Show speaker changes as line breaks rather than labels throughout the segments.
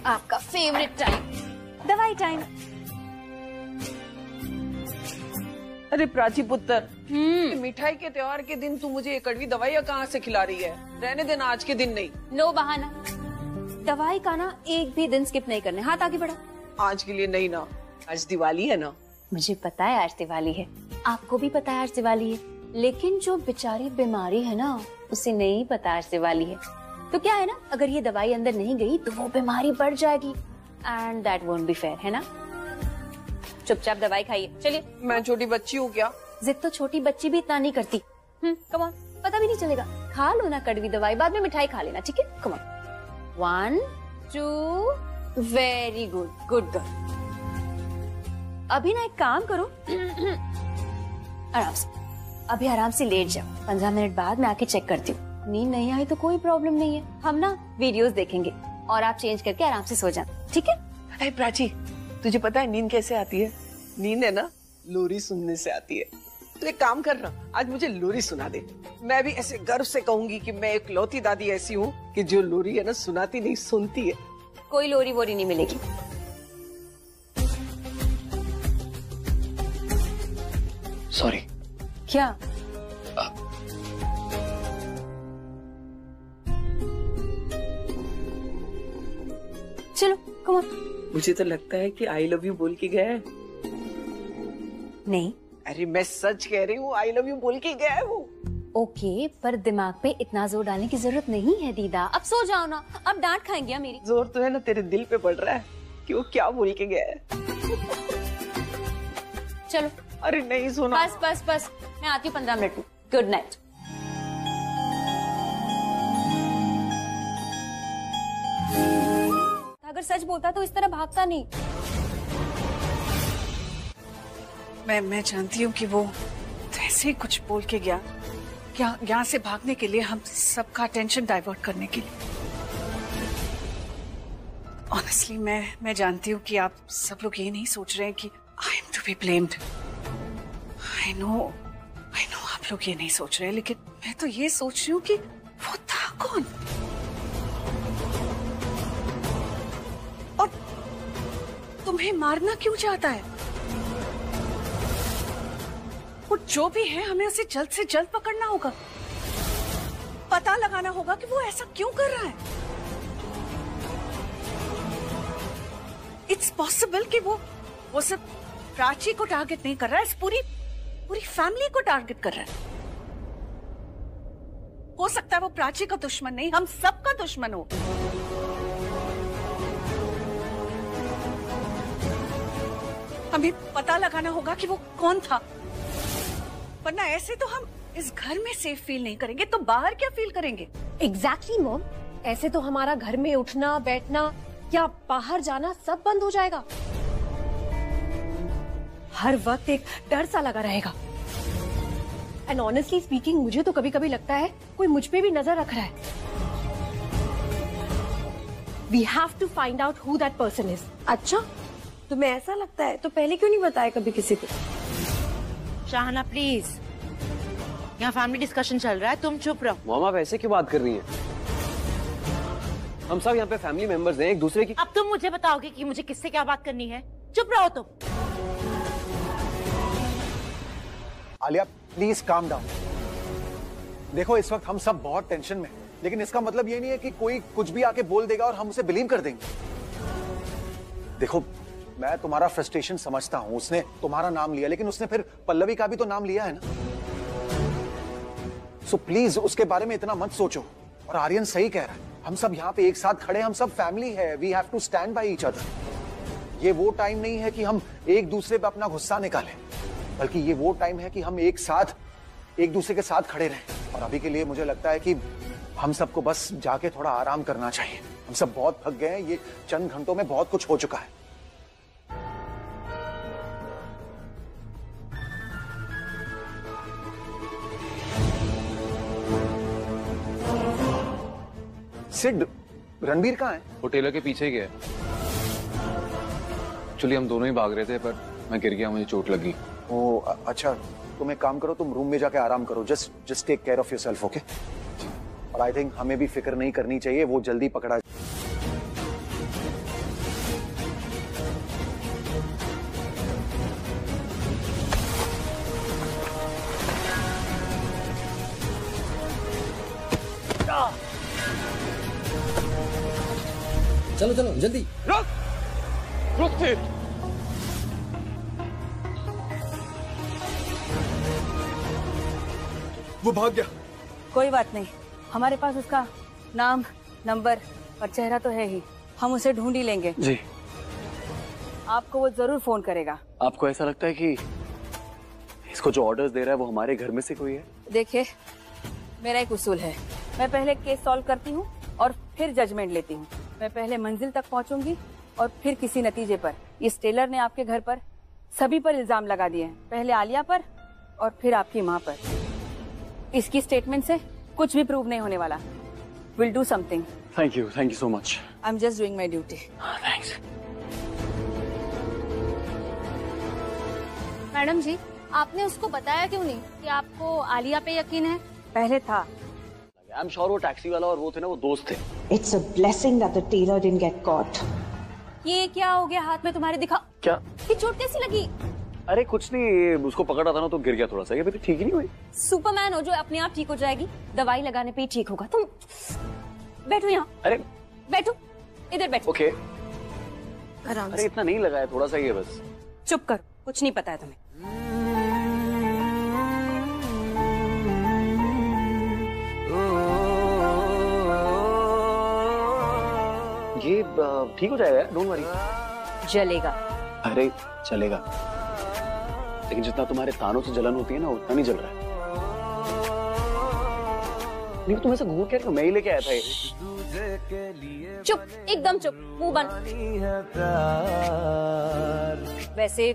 आपका favourite time, दवाई time.
अरे प्राची पुत्र, मिठाई के त्योहार के दिन तू मुझे ये कड़वी दवाइयाँ कहाँ से खिला रही है? रहने देना, आज के दिन नहीं।
नो बहाना, दवाई का ना एक भी दिन स्किप नहीं करने। हाथ आगे बढ़ा।
आज के लिए नहीं ना, आज दिवाली है ना।
मुझे पता है आज दिवाली है, आपको भी पता है आज दिवाली है, लेकिन जो बेचारी बीमारी है ना उसे नहीं पता आज दिवाली है। तो क्या है ना, अगर ये दवाई अंदर नहीं गई तो वो बीमारी बढ़ जाएगी and that won't be fair, है ना। चुपचाप दवाई खाइए, चलिए।
मैं छोटी बच्ची हूँ क्या?
जिद तो छोटी बच्ची भी इतना नहीं करती। कम ऑन, पता भी नहीं चलेगा। खा लो ना कड़वी दवाई, बाद में मिठाई खा लेना, ठीक है। Come on, 1 2, very good, good girl. अभी ना एक काम करो, आराम से, अभी आराम से लेट जाओ। 15 मिनट बाद मैं आके चेक करती हूँ। नींद नहीं आई तो कोई प्रॉब्लम नहीं है, हम ना वीडियोस देखेंगे और आप चेंज करके आराम से सो जाना, ठीक है।
अरे प्राची, तुझे पता है नींद कैसे आती है? नींद है ना, लोरी सुनने से आती है। तो एक काम करना, आज मुझे लोरी सुना दे। मैं भी ऐसे गर्व से कहूंगी कि मैं एक लौती दादी ऐसी हूँ कि जो लोरी है ना सुनाती नहीं, सुनती है।
कोई लोरी वोरी नहीं मिलेगी।
सॉरी।
क्या? चलो कम ऑन।
मुझे तो लगता है कि आई लव यू बोल के गया है।
नहीं।
अरे मैं सच कह रही हूँ, आई लव यू बोल के गया है वो।
ओके, पर दिमाग पे इतना जोर डालने की जरूरत नहीं है दीदा। अब सो जाओ ना, अब डांट खाएंगे मेरी।
जोर तो है ना तेरे दिल पे पड़ रहा है कि वो क्या बोल के गया है।
चलो।
अरे नहीं सोना।
बस बस बस, मैं आती हूँ 15 मिनट में। Good night. अगर सच बोलता तो इस तरह भागता नहीं।
मैं जानती हूँ कि वो ऐसे ही कुछ बोल के गया, यहाँ से भागने के लिए, हम सबका अटेंशन डाइवर्ट करने के लिए। ऑनेस्टली मैं जानती हूँ कि आप सब लोग ये नहीं सोच रहे हैं कि I am to be blamed. I know आप लोग ये नहीं सोच रहे, लेकिन मैं तो ये सोच रही हूँ कि वो था कौन, और तुम्हें मारना क्यों चाहता है? वो जो भी है, हमें उसे जल्द से जल्द पकड़ना होगा, पता लगाना होगा कि वो ऐसा क्यों कर रहा है। इट्स पॉसिबल कि वो सिर्फ प्राची को टारगेट नहीं कर रहा है, इस पूरी फैमिली को टारगेट कर रहा है। हो सकता है वो प्राची का दुश्मन नहीं, हम सबका दुश्मन हो। हमें पता लगाना होगा कि वो कौन था, वरना ऐसे तो हम इस घर में सेफ फील नहीं करेंगे, तो बाहर क्या फील करेंगे?
एग्जैक्टली मॉम, ऐसे तो हमारा घर में उठना बैठना या बाहर जाना सब बंद हो जाएगा। हर वक्त एक डर सा लगा रहेगा। एंड ऑनेस्टली स्पीकिंग, मुझे तो कभी कभी लगता है कोई मुझ पे भी नजर रख रहा है। We have to find out who that person is.
अच्छा, तुम्हें ऐसा लगता है तो पहले क्यों नहीं बताया कभी किसी को?
शाहना प्लीज, यहाँ फैमिली डिस्कशन चल रहा है, तुम चुप रहो।
मॉम आप ऐसे क्यों बात कर रही हैं? हम सब यहाँ पे फैमिली मेंबर्स हैं, एक दूसरे की।
अब तुम मुझे बताओगे कि मुझे किससे क्या बात करनी है? चुप रहो तुम।
Alia please calm down. देखो इस वक्त हम सब बहुत टेंशन में, लेकिन इसका मतलब ये नहीं है कि कोई कुछ भी आके बोल देगा और हम उसे बिलीव कर देंगे। देखो मैं तुम्हारा फ्रस्ट्रेशन समझता हूं, उसने तुम्हारा नाम लिया, लेकिन उसने फिर पल्लवी का भी तो नाम लिया है ना। सो प्लीज उसके बारे में इतना मत सोचो। और आर्यन सही कह रहा है, हम सब यहाँ पे एक साथ खड़े, हम सब फैमिली है, we have to stand by each other. ये वो टाइम नहीं है कि हम एक दूसरे पे अपना गुस्सा निकालें, बल्कि ये वो टाइम है कि हम एक साथ एक दूसरे के साथ खड़े रहें। और अभी के लिए मुझे लगता है कि हम सबको बस जाके थोड़ा आराम करना चाहिए। हम सब बहुत थक गए हैं, ये चंद घंटों में बहुत कुछ हो चुका है। सिड, रणबीर कहाँ है?
वो टेलर के पीछे ही गया। एक्चुअली हम दोनों ही भाग रहे थे, पर मैं गिर गया, मुझे चोट लगी।
ओ अच्छा, तुम एक काम करो, तुम रूम में जाके आराम करो। Just take care of yourself, okay? और आई थिंक हमें भी फिक्र नहीं करनी चाहिए, वो जल्दी पकड़ा।
चलो चलो जल्दी।
रुक फिर।
वो भाग गया।
कोई बात नहीं, हमारे पास उसका नाम, नंबर और चेहरा तो है ही, हम उसे ढूंढ ही लेंगे।
जी।
आपको वो जरूर फोन करेगा।
आपको ऐसा लगता है कि इसको जो ऑर्डर्स दे रहा है वो हमारे घर में से कोई है?
देखिए, मेरा एक उसूल है, मैं पहले केस सॉल्व करती हूँ और फिर जजमेंट लेती हूँ। मैं पहले मंजिल तक पहुँचूंगी और फिर किसी नतीजे पर। इस टेलर ने आपके घर पर सभी पर इल्जाम लगा दिए हैं, पहले आलिया पर और फिर आपकी माँ पर। इसकी स्टेटमेंट से कुछ भी प्रूव नहीं होने वाला। Will do something.
Thank you so much.
I am just doing my duty.
Thanks.
Madam ji, आपने उसको बताया क्यों नहीं कि आपको आलिया पे यकीन है?
पहले था।
आई एम श्योर वो टैक्सी वाला और वो थे ना, वो दोस्त थे।
It's a blessing that the tailor didn't get caught.
ये क्या हो गया हाथ में तुम्हारे? दिखाओ।
क्या?
ये चोट कैसी लगी?
अरे कुछ नहीं, उसको पकड़ा था ना तो गिर गया थोड़ा सा, ये अभी ठीक ही नहीं हुई।
सुपरमैन हो जो अपने आप ठीक हो जाएगी? दवाई लगाने पे ही ठीक होगा। तुम बैठो यहाँ।
अरे
बैठो, इधर बैठो।
ओके।
आराम
अरे इतना नहीं लगा है, थोड़ा सा ही है बस।
चुप करो, कुछ नहीं पता है तुम्हें।
ये ठीक हो जाएगा, डोंट वरी।
जलेगा।
अरे चलेगा, लेकिन जितना तुम्हारे तानों से जलन होती है ना उतना नहीं जल रहा है। नहीं तुम ऐसा घूर क्या, मैं ही लेके आया था ये।
चुप, एकदम चुप, मुंह बंद। वैसे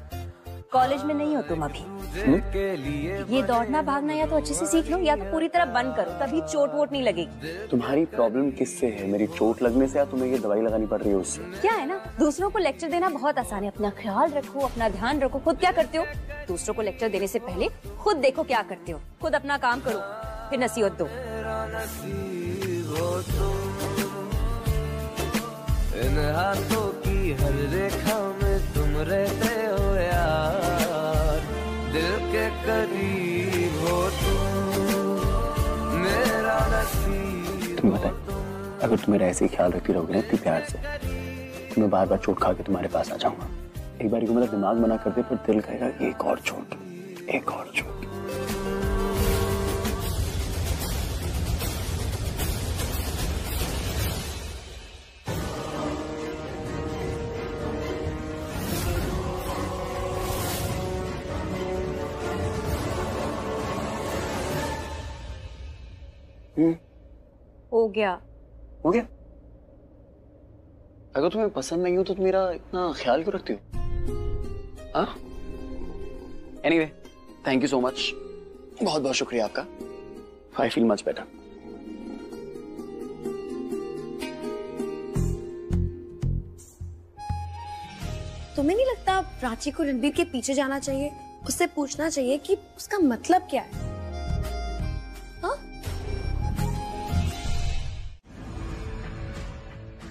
कॉलेज में नहीं हो तुम अभी। ये दौड़ना भागना या तो अच्छे से सीख लो या तो पूरी तरह बंद करो, तभी चोट वोट नहीं लगेगी।
तुम्हारी प्रॉब्लम किससे है? मेरी चोट लगने से या तुम्हें ये दवाई लगानी पड़ रही है उससे?
क्या है ना, दूसरों को लेक्चर देना बहुत आसान है। अपना ख्याल रखो, अपना ध्यान रखो। खुद क्या करते हो? दूसरों को लेक्चर देने से पहले खुद देखो क्या करते हो। खुद अपना काम करो, फिर नसीहत दो।
इन हाथों की हर रेखा में तुम रहते हो यार, दिल के करीब हो तुम, मेरा नसीब।
तुम्हें पता है, अगर तुम मेरा ऐसे ही ख्याल रखती रहोगे ना इतनी प्यार से, तो मैं बार बार चोट खा के तुम्हारे पास आ जाऊंगा। एक बार को मेरा दिमाग मना कर दे, फिर दिल कहेगा एक और चोट, एक और चोट।
हो गया।
हो गया? अगर तुम्हें पसंद नहीं हो तो तुम मेरा इतना ख्याल क्यों रखती हो? हाँ? Anyway, thank you so much, बहुत बहुत शुक्रिया आपका। I feel much better.
तुम्हें नहीं लगता प्राची को रणबीर के पीछे जाना चाहिए, उससे पूछना चाहिए कि उसका मतलब क्या है? हाँ?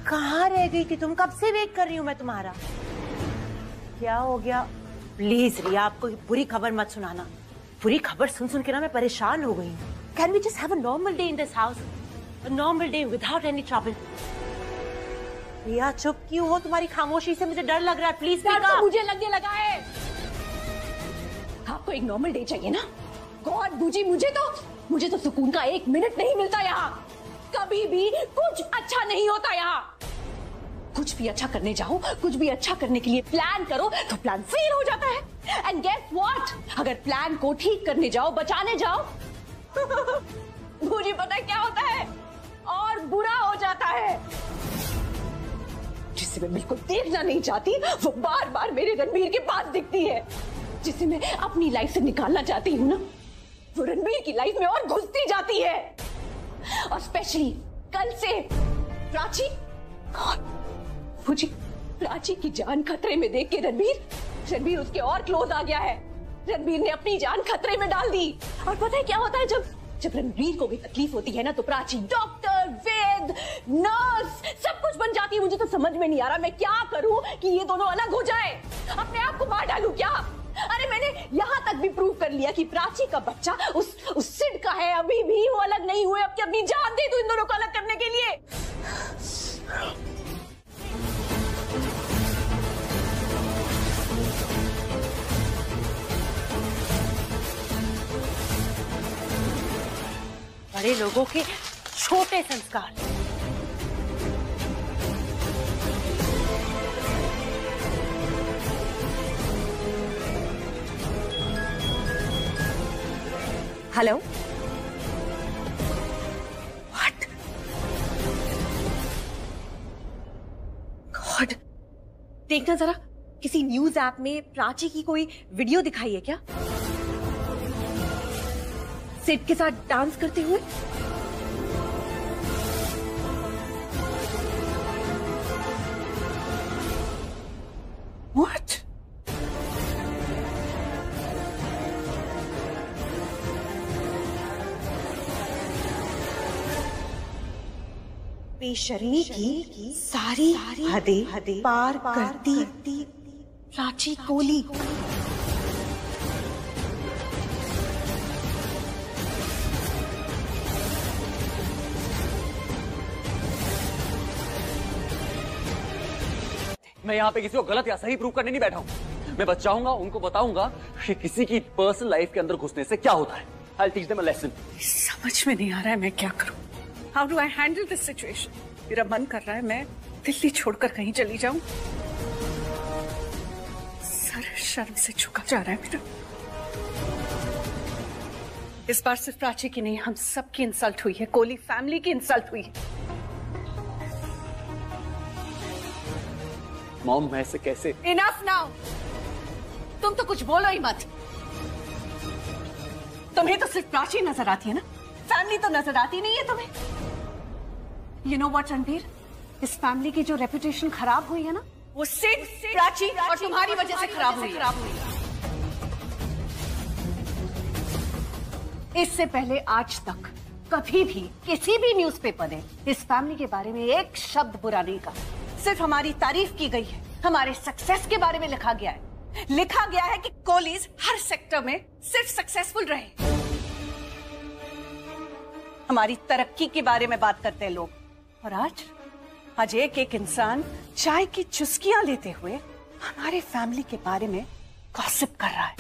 कहाँ रह गई थी तुम? कब से वेट कर रही हूँ मैं तुम्हारा। क्या हो गया? प्लीज रिया, आपको बुरी खबर मत सुनाना। बुरी खबर सुन सुन के ना मैं परेशान हो गई हूँ। Can we just have a normal day in this house, a normal day without any trouble. Riya चुप क्यों हो? तुम्हारी खामोशी से मुझे डर लग रहा है। प्लीज
डर तो मुझे लगने लगा है। आपको एक नॉर्मल डे चाहिए ना? गॉड बूजी, मुझे तो सुकून का एक मिनट नहीं मिलता यहाँ। कभी भी कुछ अच्छा नहीं होता यहाँ। कुछ भी अच्छा करने जाओ, कुछ भी अच्छा करने के लिए प्लान करो तो प्लान फेल हो जाता है। एंड गेस व्हाट, अगर प्लान को ठीक करने जाओ, बचाने जाओ मुझे पता है क्या होता है, और बुरा हो जाता है। जिसे मैं बिल्कुल देखना नहीं चाहती वो बार बार मेरे रणबीर के पास दिखती है। जिसे मैं अपनी लाइफ से निकालना चाहती हूँ ना, वो रणबीर की लाइफ में और घुसती जाती है। और स्पेशली कल से प्राची, मुझे प्राची की जान खतरे में देख के रणबीर उसके और क्लोज आ गया है। रणबीर ने अपनी जान खतरे में डाल दी। और पता है क्या होता है, जब रणबीर को भी तकलीफ होती है ना, तो प्राची डॉक्टर, वैद, नर्स सब कुछ बन जाती है। मुझे तो समझ में नहीं आ रहा मैं क्या करूं कि ये दोनों अलग हो जाए। अपने आप को मार डालूं क्या? अरे मैंने यहाँ तक भी प्रूव कर लिया कि प्राची का बच्चा उस सिड का है। अभी भी वो अलग नहीं हुए। अब अपनी जान दे तू इन दोनों को अलग करने के लिए।
बड़े लोगों के छोटे संस्कार।
Hello,
what?
गॉड, देखना जरा, किसी न्यूज ऐप में प्राची की कोई वीडियो दिखाई है क्या? सिड के साथ डांस करते हुए?
व्हाट?
बेशर्मी की सारी हदें पार करती प्राची कोली।
मैं यहाँ पे किसी को गलत या सही प्रूव करने नहीं बैठा हूँ। मैं बच जाऊंगा, उनको बताऊंगा कि किसी की पर्सनल लाइफ के अंदर घुसने से क्या होता है। I'll teach them a lesson.
समझ में नहीं आ रहा है मैं क्या करूं। How do I handle this situation? मेरा मन कर रहा है मैं दिल्ली छोड़कर कहीं चली जाऊं। सर शर्म से झुका जा रहा है मेरा। इस बार सिर्फ प्राची की नहीं, हम सबकी इंसल्ट हुई है, कोहली फैमिली की इंसल्ट हुई है।
मॉम, मैं ऐसे कैसे?
Enough now! तुम तो कुछ बोलो ही मत। तुम्हें तो सिर्फ प्राची नजर आती है ना, फैमिली तो नजर आती नहीं है तुम्हें। You know what, Ranbir? इस फैमिली की जो रेपुटेशन खराब हुई है ना, वो सिर्फ प्राची और तुम्हारी वजह से खराब हुई है। इससे पहले आज तक कभी भी किसी भी न्यूज़पेपर ने इस फैमिली के बारे में एक शब्द बुरा नहीं कहा। सिर्फ हमारी तारीफ की गई है, हमारे सक्सेस के बारे में लिखा गया है। लिखा गया है कि कोहलीज हर सेक्टर में सिर्फ सक्सेसफुल रहे। हमारी तरक्की के बारे में बात करते हैं लोग, और आज एक एक इंसान चाय की चुस्कियां लेते हुए हमारे फैमिली के बारे में गॉसिप कर रहा है।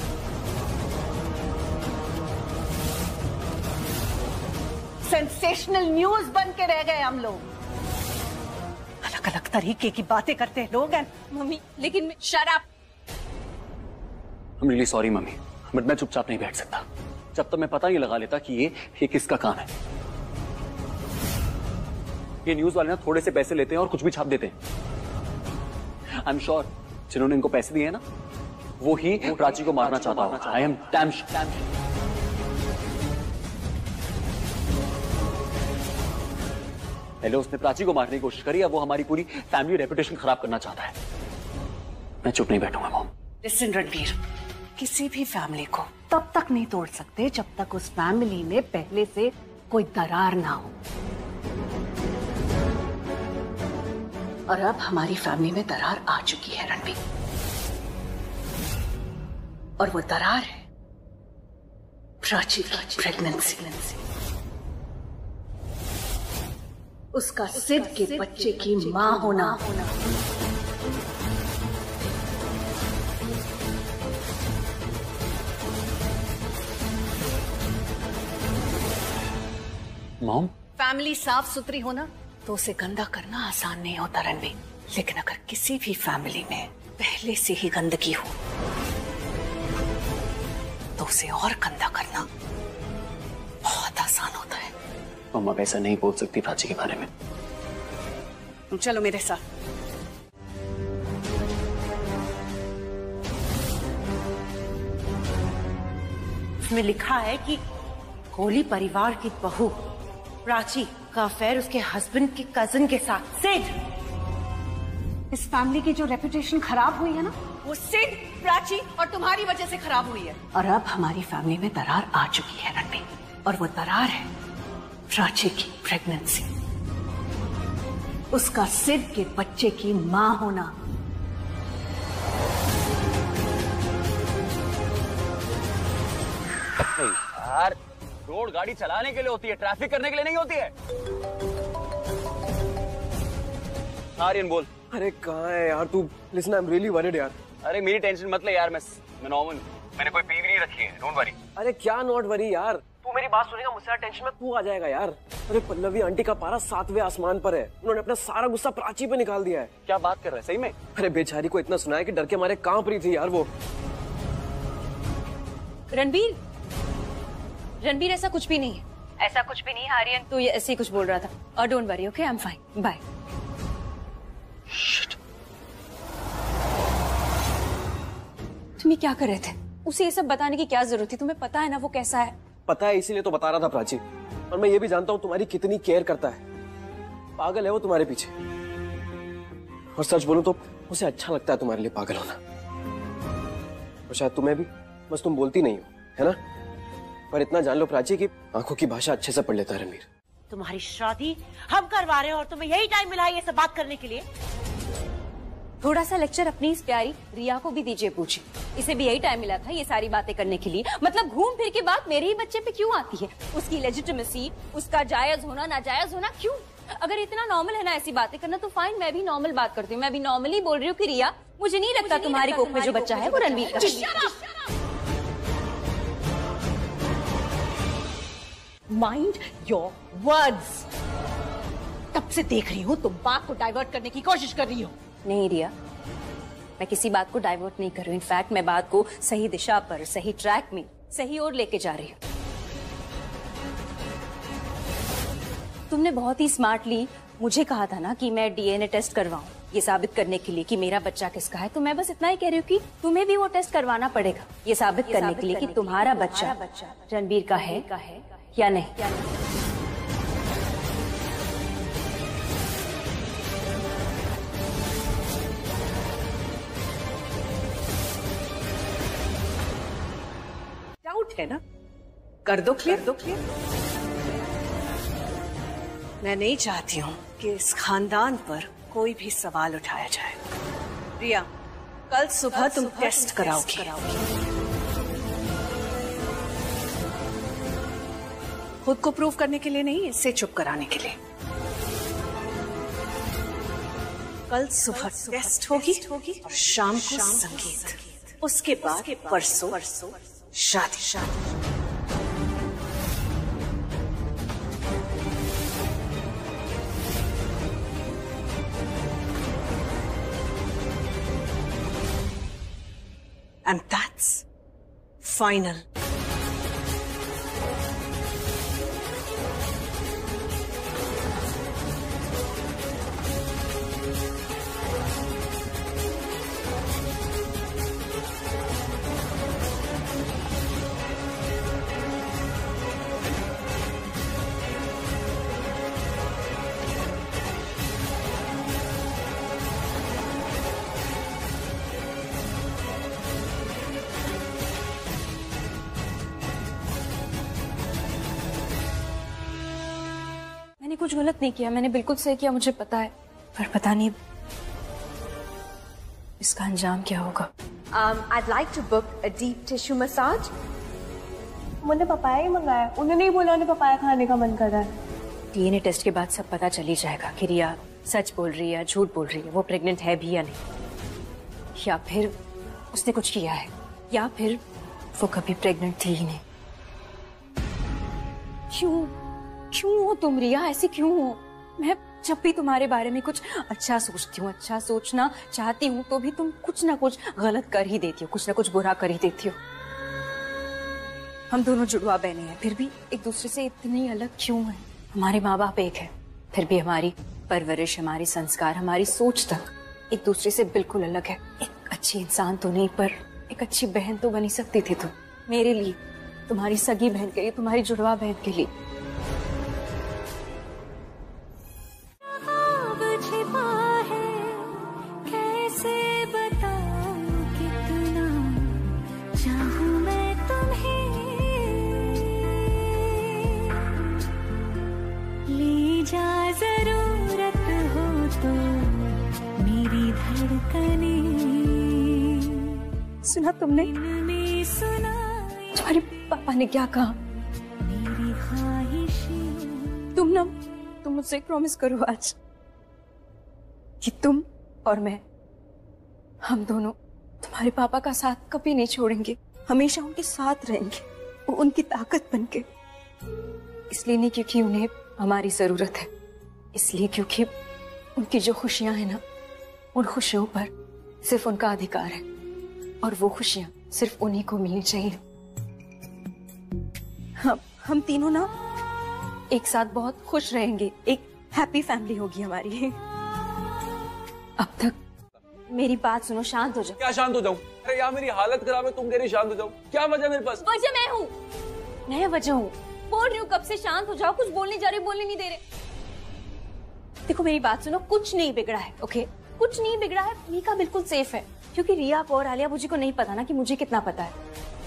सेंसेशनल न्यूज बन के रह गए हम लोग। अलग अलग तरीके की बातें करते हैं लोग।
मम्मी, लेकिन
shut up.
I'm really sorry mummy, but मैं चुपचाप नहीं बैठ सकता जब तक मैं पता नहीं लगा लेता कि ये किसका काम है। ये न्यूज वाले ना थोड़े से पैसे लेते हैं और कुछ भी छाप देते हैं। आई एम श्योर जिन्होंने इनको पैसे दिए हैं ना, वो ही प्राची को मारना चाहता होगा। I am damn sure. पहले उसने प्राची को मारने की कोशिश करी, अब वो हमारी पूरी फैमिली रेपुटेशन खराब करना चाहता है। मैं चुप नहीं बैठूंगा मॉम।
लिसन रणबीर, किसी भी फैमिली को तब तक नहीं तोड़ सकते जब तक उस फैमिली में पहले से कोई दरार ना हो। और अब हमारी फैमिली में दरार आ चुकी है रणबीर, और वो दरार है प्राची प्रेगनेंसी। उसका सिड के बच्चे की मां होना।
मॉम,
फैमिली साफ सुथरी होना तो उसे गंदा करना आसान नहीं होता रणबीर, लेकिन अगर किसी भी फैमिली में पहले से ही गंदगी हो तो उसे और गंदा करना बहुत आसान होता है।
मम्मा ऐसा नहीं बोल सकती प्राची के बारे में।
तुम चलो मेरे साथ।
इसमें लिखा है कि कोहली परिवार की बहू प्राची का अफेयर उसके हस्बैंड के कजिन के साथ सिड।
इस फैमिली की जो रेपुटेशन खराब हुई है ना, वो सिड, प्राची और तुम्हारी वजह से खराब हुई है। और अब हमारी फैमिली में दरार आ चुकी है रणबीर, और वो दरार है प्राची की प्रेगनेंसी। उसका सिड के बच्चे की मां होना।
यार, रोड गाड़ी चलाने के लिए होती है, ट्रैफिक करने के लिए नहीं होती है। आर्यन बोल।
अरे कहाँ है यार तू? Listen, I am really worried यार।
अरे मेरी टेंशन मत ले यार, मैं नॉर्मल हूँ। मैंने कोई पीवी नहीं रखी है, डोंट वरी।
अरे क्या नॉट वरी यार, तू मेरी बात सुनेगा, मुझसे टेंशन में तू आ जाएगा यार। अरे पल्लवी आंटी का पारा 7वें आसमान पर है। उन्होंने अपना सारा गुस्सा प्राची पे निकाल दिया है।
क्या बात कर रहा है, सही में?
अरे बेचारी को इतना सुनाया कि डर के मारे कांप रही थी यार वो।
रणबीर, रणबीर ऐसा कुछ भी नहीं है, ऐसा कुछ भी नहीं है आर्यन, तो ये ऐसे ही कुछ बोल रहा था। और don't worry, okay, I am fine, bye. तुम ये क्या कर रहे थे? उसे ये सब बताने की क्या जरूरत थी? तुम्हें पता है ना वो कैसा है।
पता है, इसीलिए तो बता रहा था प्राची। और मैं ये भी जानता हूँ तुम्हारी कितनी केयर करता है। पागल है वो तुम्हारे पीछे। और सच बोलूं तो उसे अच्छा लगता है तुम्हारे लिए पागल होना। और शायद तुम्हें भी, बस तुम बोलती नहीं हो, है ना? पर इतना जान लो प्राची कि आंखों की भाषा अच्छे से पढ़ लेता है रणबीर।
तुम्हारी शादी हम करवा रहे हैं और तुम्हें यही टाइम मिला है ये सब बात करने के लिए?
थोड़ा सा लेक्चर अपनी इस प्यारी रिया को भी दीजिए, पूछिए। इसे भी यही टाइम मिला था ये सारी बातें करने के लिए। मतलब घूम फिर के बात मेरे ही बच्चे पे क्यों आती है? उसकी लेजिटिमेसी, उसका जायज होना नाजायज होना क्यों? अगर इतना नॉर्मल है ना ऐसी बातें करना तो फाइन, मैं भी नॉर्मल बात करती हूँ। मैं भी नॉर्मली बोल रही हूँ कि रिया, मुझे नहीं लगता तुम्हारी कोख में जो बच्चा है वो रणबीर का।
Mind your words. तब से देख रही हूँ तुम बात को डाइवर्ट करने की कोशिश कर रही हो।
नहीं रिया, मैं किसी बात को डाइवर्ट नहीं कर रही हूँ। इनफैक्ट मैं बात को सही दिशा पर, सही ट्रैक में, सही ओर लेके जा रही हूँ। तुमने बहुत ही स्मार्टली मुझे कहा था ना कि मैं डीएनए टेस्ट करवाऊं, ये साबित करने के लिए कि मेरा बच्चा किसका है। तो मैं बस इतना ही कह रही हूँ कि तुम्हें भी वो टेस्ट करवाना पड़ेगा, ये साबित करने के लिए कि तुम्हारा बच्चा रणबीर का है या नहीं।
डाउट है ना? कर दो क्लियर। मैं नहीं चाहती हूँ कि इस खानदान पर कोई भी सवाल उठाया जाए। रिया, कल सुबह तुम टेस्ट कराओगी। खुद को प्रूव करने के लिए नहीं, इससे चुप कराने के लिए। कल सुबह टेस्ट होगी और शाम को संगीत, उसके बाद परसों शादी। And that's final.
मैंने कुछ गलत नहीं किया, मैंने बिल्कुल सही किया, मुझे पता है। पर पता नहीं इसका अंजाम क्या होगा।
I'd like to book a deep tissue massage.
मैंने पपाया ही मंगाया, उन्हें नहीं बोला उन्हें पपाया खाने का मन कर रहा है।
डीएनए टेस्ट के बाद सब पता चल ही जाएगा कि रिया सच बोल रही है या झूठ बोल रही है, वो प्रेग्नेंट है भी या नहीं, या फिर उसने कुछ किया है, या फिर वो कभी प्रेग्नेंट थी ही नहीं। क्यों हो तुम रिया, ऐसी क्यों हो? मैं जब भी तुम्हारे बारे में कुछ अच्छा सोचती हूँ, अच्छा सोचना चाहती हूँ, तो भी तुम कुछ ना कुछ गलत कर ही देती हो, कुछ ना कुछ बुरा कर ही देती हो। हम दोनों जुड़वा बहनें हैं, फिर भी एक दूसरे से इतनी अलग क्यों हैं? हमारे माँ बाप एक है, फिर भी हमारी परवरिश, हमारी संस्कार, हमारी सोच तक एक दूसरे से बिल्कुल अलग है। एक अच्छी इंसान तो नहीं, पर एक अच्छी बहन तो बनी सकती थी तुम मेरे लिए, तुम्हारी सगी बहन के लिए, तुम्हारी जुड़वा बहन के लिए। सुना तुमने? तुम्हारे पापा ने क्या कहा? तुम मुझसे एक प्रॉमिस करो आज कि तुम और मैं, हम दोनों तुम्हारे पापा का साथ कभी नहीं छोड़ेंगे, हमेशा उनके साथ रहेंगे, उनकी ताकत बनके,
इसलिए नहीं क्योंकि उन्हें हमारी जरूरत है, इसलिए क्योंकि उनकी जो खुशियां हैं ना, उन खुशियों पर सिर्फ उनका अधिकार है और वो खुशियां सिर्फ उन्हीं को मिलनी चाहिए। हम तीनों ना एक साथ बहुत खुश रहेंगे, एक हैप्पी फैमिली होगी हमारी। अब तक मेरी बात सुनो, शांत हो जाओ।
क्या शांत हो जाऊं? अरे यार मेरी हालत खराब है, तुम कह रही शांत हो जाओ, क्या वजह मेरे पास?
वजह मैं हूँ, मैं वजह हूँ। बोल रही हूँ कब से शांत हो जाओ, कुछ बोलने जा रहे, बोलने नहीं दे रहे। देखो मेरी बात सुनो, कुछ नहीं बिगड़ा है, ओके? कुछ नहीं बिगड़ा है, मीका बिल्कुल सेफ है, क्योंकि रिया और आलिया मुझे को नहीं पता ना कि मुझे कितना पता है।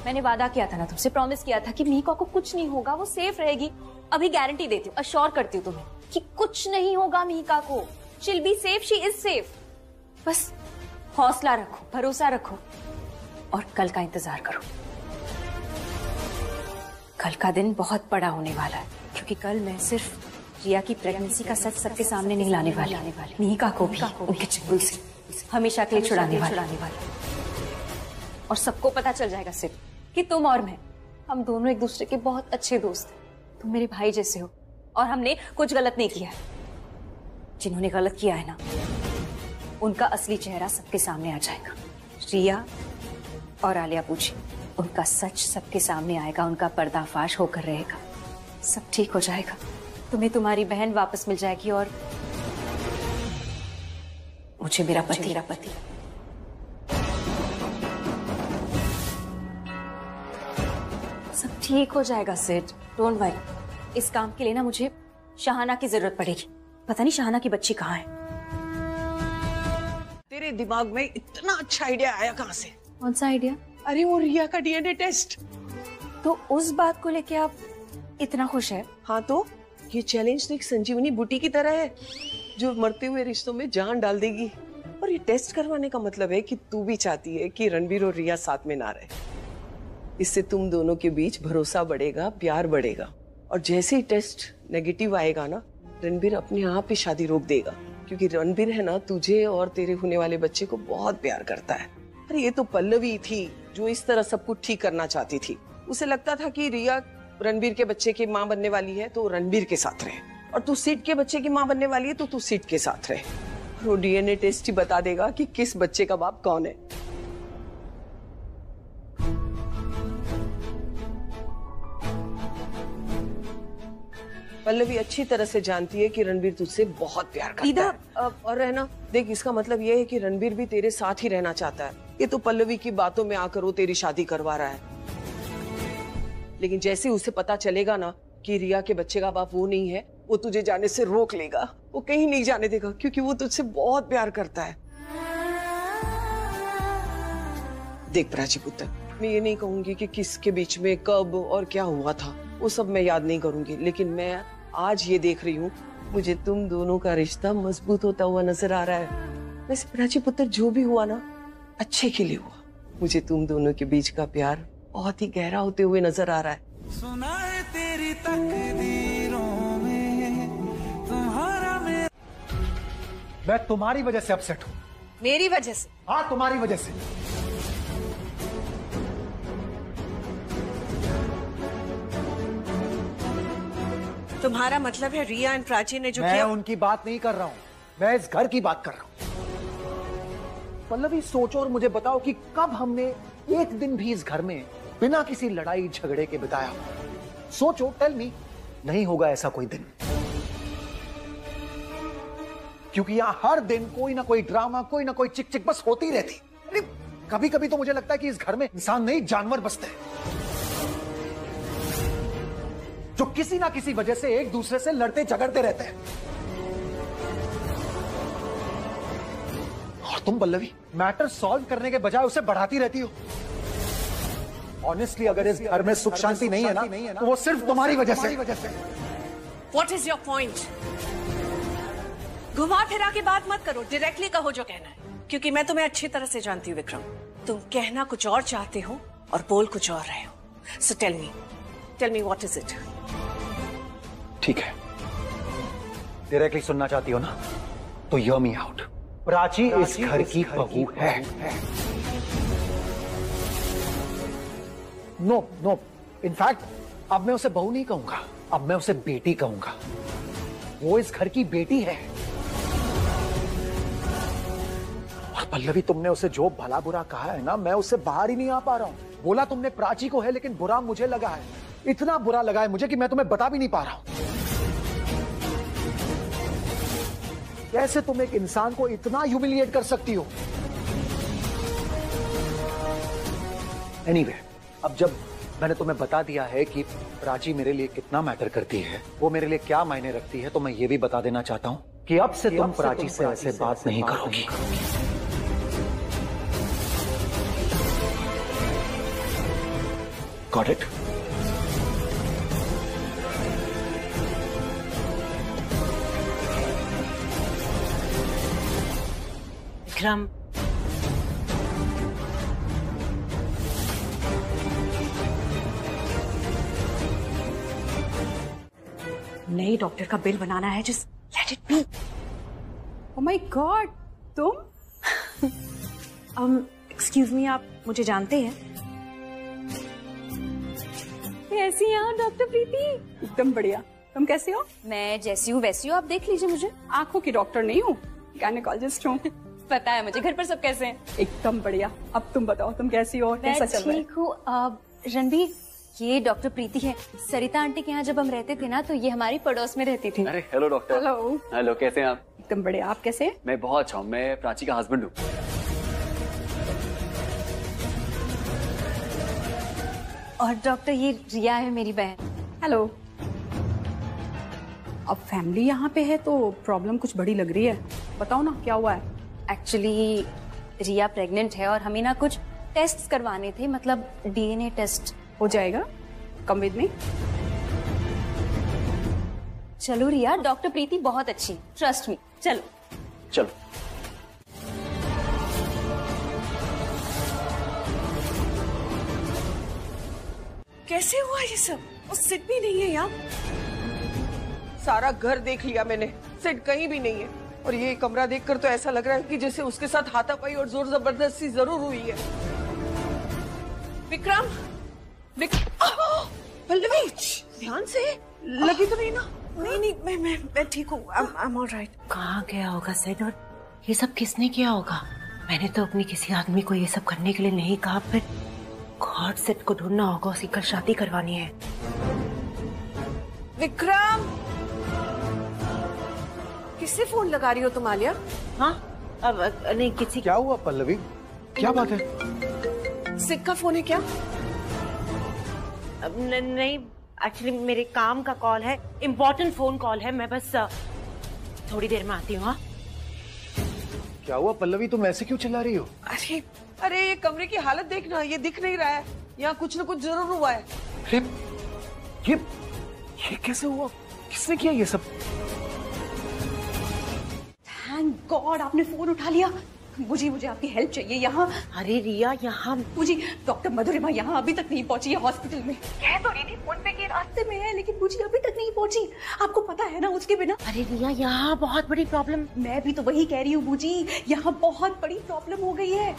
मैंने वादा किया था ना तुमसे, प्रॉमिस किया था कि मीका को कुछ नहीं होगा, वो सेफ रहेगी। अभी गारंटी देती हूँ, अश्योर करती हूँ तुम्हें कि कुछ नहीं होगा मीका को। She will be safe, she is safe. बस हौसला रखो, भरोसा रखो और कल का इंतजार करो। कल का दिन बहुत बड़ा होने वाला है, क्योंकि कल मैं सिर्फ रिया की प्रेगनेंसी का सच सबके सामने नहीं लाने वाली, मीका को भी उनके चंगुल से हमेशा के लिए छुड़ाने वाली। और सबको पता चल जाएगा सिर्फ कि तुम और मैं, हम दोनों एक दूसरे के बहुत अच्छे दोस्त हैं। तुम मेरे भाई जैसे हो और हमने कुछ गलत नहीं किया है। जिन्होंने गलत किया है ना, उनका असली चेहरा सबके सामने आ जाएगा। रिया और आलिया पूछी, उनका सच सबके सामने आएगा, उनका पर्दाफाश होकर रहेगा, सब ठीक हो जाएगा। तुम्हें तुम्हारी बहन वापस मिल जाएगी और मुझे मेरा पति। सब ठीक हो जाएगा सिड, डोंट वरी। इस काम के लिए ना मुझे शाहाना की जरूरत पड़ेगी। पता नहीं शाहाना की बच्ची कहाँ है।
तेरे दिमाग में इतना अच्छा आइडिया आया कहाँ से?
कौन सा आइडिया?
अरे वो रिया का डीएनए टेस्ट।
तो उस बात को लेके आप इतना खुश है?
हाँ तो ये चैलेंज तो एक संजीवनी बूटी की तरह है, जो मरते हुए रिश्तों में जान डाल देगी। और ये टेस्ट करवाने का मतलब है कि तू भी चाहती है कि रणबीर और रिया साथ में ना रहे। इससे तुम दोनों के बीच भरोसा बढ़ेगा, प्यार बढ़ेगा। और जैसे ही टेस्ट नेगेटिव आएगा ना, रणबीर अपने आप ही शादी रोक देगा, क्योंकि रणबीर है ना, तुझे और तेरे होने वाले बच्चे को बहुत प्यार करता है। अरे ये तो पल्लवी थी जो इस तरह सब कुछ ठीक करना चाहती थी। उसे लगता था कि रिया रणबीर के बच्चे की माँ बनने वाली है तो रणबीर के साथ रहे, और तू सीट के बच्चे की माँ बनने वाली है तो तू सीट के साथ रहे। वो डीएनए टेस्ट ही बता देगा कि किस बच्चे का बाप कौन है। पल्लवी अच्छी तरह से जानती है कि रणबीर तुझसे बहुत प्यार करता है। और है ना, देख इसका मतलब ये है कि रणबीर भी तेरे साथ ही रहना चाहता है। ये तो पल्लवी की बातों में आकर वो तेरी शादी करवा रहा है, लेकिन जैसे उसे पता चलेगा ना कि रिया के बच्चे का बाप वो नहीं है, वो तुझे जाने से रोक लेगा। वो कहीं नहीं जाने देगा, क्योंकि वो तुझसे बहुत प्यार करता है। देख प्राची पुत्र, मैं ये नहीं कहूंगी कि किसके बीच में कब और क्या हुआ था, वो सब मैं याद नहीं करूंगी, लेकिन मैं आज ये देख रही हूँ, मुझे तुम दोनों का रिश्ता मजबूत होता हुआ नजर आ रहा है। वैसे प्राची पुत्र, जो भी हुआ ना, अच्छे के लिए हुआ। मुझे तुम दोनों के बीच का प्यार बहुत ही गहरा होते हुए नजर आ रहा है।
सुना है तेरी तकदीरों में तुम्हारा
मैं तुम्हारी वजह से अपसेट हूँ।
मेरी वजह से?
हाँ, तुम्हारी वजह से।
तुम्हारा मतलब है रिया एंड प्राची ने जो
मैं
किया?
उनकी बात नहीं कर रहा हूँ, मैं इस घर की बात कर रहा हूँ। पल्लवी, सोचो और मुझे बताओ कि कब हमने एक दिन भी इस घर में बिना किसी लड़ाई झगड़े के बिताया? सोचो, टेल मी। नहीं होगा ऐसा कोई दिन, क्योंकि यहां हर दिन कोई ना कोई ड्रामा, कोई ना कोई चिक चिक बस होती रहती। अरे कभी कभी तो मुझे लगता है कि इस घर में इंसान नहीं, जानवर बसते हैं, जो किसी ना किसी वजह से एक दूसरे से लड़ते झगड़ते रहते हैं। और तुम पल्लवी, मैटर सॉल्व करने के बजाय उसे बढ़ाती रहती हो। ऑनेस्टली, अगर इस घर में सुख शांति नहीं है ना, तो वो सिर्फ तुम्हारी वजह से।
What is your point? घुमा फिरा के बात मत करो, डायरेक्टली कहो जो कहना है, क्योंकि मैं तुम्हें अच्छी तरह से जानती हूँ विक्रम। तुम कहना कुछ और चाहते हो और बोल कुछ और रहे हो। So tell me what is it?
ठीक है, डायरेक्टली सुनना चाहती हो ना, तो hear me out। प्राची इस घर की बहू है। नो, इनफैक्ट अब मैं उसे बहू नहीं कहूंगा, अब मैं उसे बेटी कहूंगा। वो इस घर की बेटी है। और पल्लवी, तुमने उसे जो भला बुरा कहा है ना, मैं उससे बाहर ही नहीं आ पा रहा हूं। बोला तुमने प्राची को है, लेकिन बुरा मुझे लगा है। इतना बुरा लगा है मुझे कि मैं तुम्हें बता भी नहीं पा रहा हूं। कैसे तुम एक इंसान को इतना ह्यूमिलिएट कर सकती हो? एनीवे, अब जब मैंने तुम्हें बता दिया है कि प्राची मेरे लिए कितना मैटर करती है, वो मेरे लिए क्या मायने रखती है, तो मैं ये भी बता देना चाहता हूं कि अब से तुम प्राची से ऐसे बात नहीं करोगी। Got it?
विक्रम,
नई डॉक्टर का बिल बनाना है, just let it be. Oh my God, तुम? एक्सक्यूज मी, आप मुझे जानते हैं?
कैसी हैं आप डॉक्टर प्रीति?
एकदम बढ़िया। तुम कैसे हो?
मैं जैसी हूँ वैसी हूँ, आप देख लीजिए मुझे।
आंखों की डॉक्टर नहीं हूँ, गायनेकोलॉजिस्ट हूँ।
पता है मुझे। घर पर सब कैसे हैं?
एकदम बढ़िया। अब तुम बताओ, तुम कैसी हो? कैसा चल रहा है?
ठीक हूँ। रणबीर, ये डॉक्टर प्रीति है। सरिता आंटी के यहाँ जब हम रहते थे ना, तो ये हमारी पड़ोस में रहती थी।
अरे हेलो डॉक्टर।
हेलो।
हेलो, कैसे हैं आप?
एकदम बढ़िया। आप कैसे हैं?
मैं बहुत अच्छा हूँ। मैं प्राची का हस्बैंड हूँ।
और डॉक्टर, ये रिया है मेरी बहन।
हेलो। अब फैमिली यहाँ पे है तो प्रॉब्लम कुछ बड़ी लग रही है। बताओ ना क्या हुआ है?
एक्चुअली रिया प्रेग्नेंट है और हमें ना कुछ टेस्ट करवाने थे, मतलब डीएनए टेस्ट।
हो जाएगा, कम विद मी।
चलो रिया, डॉक्टर प्रीति बहुत अच्छी, ट्रस्ट मी। चलो
चलो।
कैसे हुआ ये सब? वो सिट भी नहीं है यहाँ।
सारा घर देख लिया मैंने, सिट कहीं भी नहीं है। और ये कमरा देखकर तो ऐसा लग रहा है कि जैसे उसके साथ हाथापाई और जोर जबरदस्ती जरूर हुई है। विक्रम, पल्लवी, ध्यान से, लगी तो नहीं ना?
नहीं, मैं ठीक हूँ। I am alright.
कहाँ गया होगा सेड? और ये सब किसने किया होगा? मैंने तो अपने किसी आदमी को ये सब करने के लिए नहीं कहा। फिर गॉड, सेट को ढूंढना होगा, उसी कल शादी करवानी है।
विक्रम, किससे फोन लगा रही हो तुम आलिया?
हाँ, अब नहीं किसी।
क्या हुआ पल्लवी? क्या बात है?
सिड का फोन है क्या?
नहीं, एक्चुअली मेरे काम का कॉल है, इम्पोर्टेंट फोन कॉल है। मैं बस थोड़ी देर में आती हूँ।
क्या हुआ पल्लवी, तुम ऐसे क्यों चिल्ला रही हो?
अरे ये कमरे की हालत देखना, ये दिख नहीं रहा है। यहाँ कुछ न कुछ जरूर हुआ है।
ये कैसे हुआ? किसने किया ये सब?
थैंक गॉड आपने फोन उठा लिया। मुझे आपकी हेल्प चाहिए यहाँ।
अरे रिया, यहाँ
मुझे डॉक्टर मधुरिमा यहाँ अभी तक नहीं पहुँची है हॉस्पिटल में। कह तो रही थी फोन पे कि रास्ते में है, लेकिन मुझे अभी तक नहीं पहुँची। आपको पता है ना उसके बिना।
अरे रिया, यहाँ बहुत बड़ी प्रॉब्लम।
मैं भी तो वही कह रही हूँ बूजी, यहाँ बहुत बड़ी प्रॉब्लम हो गई है।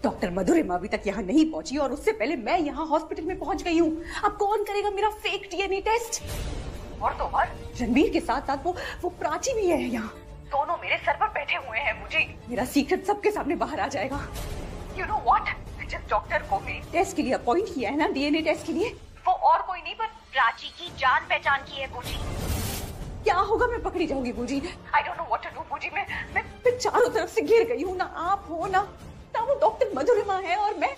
डॉक्टर मधुरिमा अभी तक यहाँ नहीं पहुँची और उससे पहले मैं यहाँ हॉस्पिटल में पहुँच गई हूँ। अब कौन करेगा मेरा फेक डीएनए टेस्ट? और तो और रणबीर के साथ साथ वो प्राची भी है यहाँ। दोनों मेरे सर पर बैठे हुए हैं। मुझे मेरा सीक्रेट सबके सामने बाहर आ जाएगा। यू नो व्हाट, जिस डॉक्टर को मेरे टेस्ट के लिए अपॉइंट किया है ना, डीएनए टेस्ट के लिए, वो और कोई नहीं पर प्राची की जान पहचान की है बूजी। क्या होगा? मैं पकड़ी जाऊंगी बूजी। I don't know what to do बूजी। मैं चारों तरफ से घिर गई हूँ। ना आप हो ना वो डॉक्टर मधुरिमा है और मैं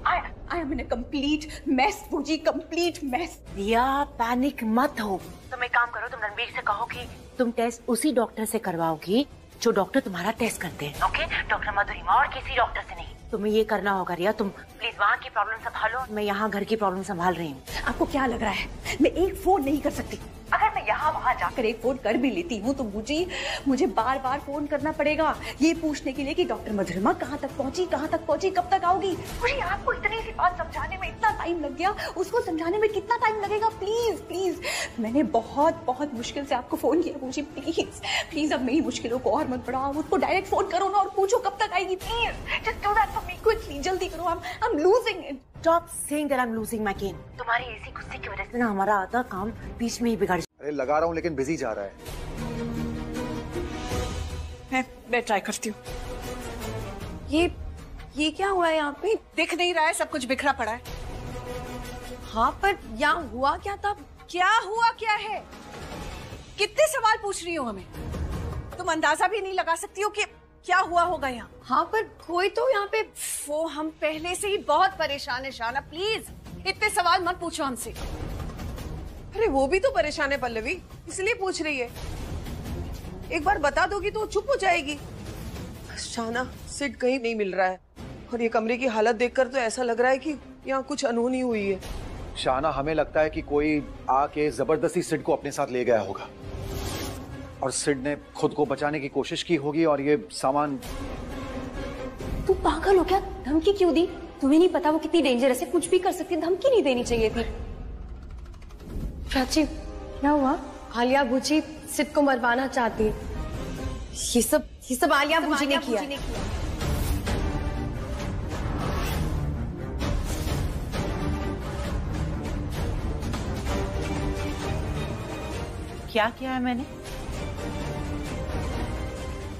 I am in a complete mess, बूजी, complete mess।
रिया, पैनिक मत हो। तुम एक काम करो, तुम रणबीर से कहो कि तुम टेस्ट उसी डॉक्टर से करवाओगी जो डॉक्टर तुम्हारा टेस्ट करते हैं। ओके? डॉक्टर मधुरिमा और किसी डॉक्टर से नहीं। तुम्हें ये करना होगा रिया। तुम प्लीज वहाँ की प्रॉब्लम संभालो, मैं यहाँ घर की प्रॉब्लम संभाल रही हूँ।
आपको क्या लग रहा है मैं एक फोन नहीं कर सकती? अगर मैं यहाँ वहाँ जाकर एक फोन कर भी लेती हूँ तो मुझे बार बार फोन करना पड़ेगा ये पूछने के लिए कि डॉक्टर मधुरिमा कहाँ तक पहुँची, कब तक आओगी। मुझे आपको इतनी सी बात समझाने में इतना टाइम लग गया, उसको समझाने में कितना टाइम लगेगा। प्लीज प्लीज, मैंने बहुत मुश्किल से आपको फोन किया पूछी, प्लीज अब मेरी मुश्किलों को और मत बढ़ाओ, उसको डायरेक्ट फोन करो ना और पूछो कब तक आएगी। Please just do that for me quickly, जल्दी करो। I am losing it.
Stop saying that I'm losing my game. तुम्हारी ऐसी गुस्से की वजह से ना हमारा आधा काम बीच में ही बिगड़।
अरे लगा रहा हूँ लेकिन बिजी जा रहा है।
मैं ट्राई करती हूँ।
ये क्या हुआ है यहाँ पे?
दिख नहीं रहा है, सब कुछ बिखरा पड़ा है।
हाँ पर यहाँ हुआ क्या था?
क्या हुआ क्या है? कितने सवाल पूछ रही हो हमें? तुम अंदाजा भी नहीं लगा सकती हो कि क्या हुआ होगा यहाँ।
हाँ पर कोई तो यहाँ पे।
वो हम पहले से ही बहुत परेशान है शाना, प्लीज इतने सवाल मत पूछो हमसे।
अरे वो भी तो परेशान है पल्लवी, इसलिए पूछ रही है। एक बार बता दोगी तो चुप हो जाएगी। शाना, सिड कहीं नहीं मिल रहा है और ये कमरे की हालत देखकर तो ऐसा लग रहा है कि यहाँ कुछ अनहोनी हुई है।
शाना, हमें लगता है कि कोई आके जबरदस्ती सिड को अपने साथ ले गया होगा और सिड ने खुद को बचाने की कोशिश की होगी और ये सामान।
तू पागल हो क्या? धमकी क्यों दी? तुम्हें नहीं पता वो कितनी डेंजरस है, कुछ भी कर सकती है, धमकी नहीं देनी चाहिए थी।
प्राची, क्या हुआ? आलिया भूजी सिड को मरवाना चाहती है। ये सब आलिया भूजी ने किया।
क्या किया है मैंने?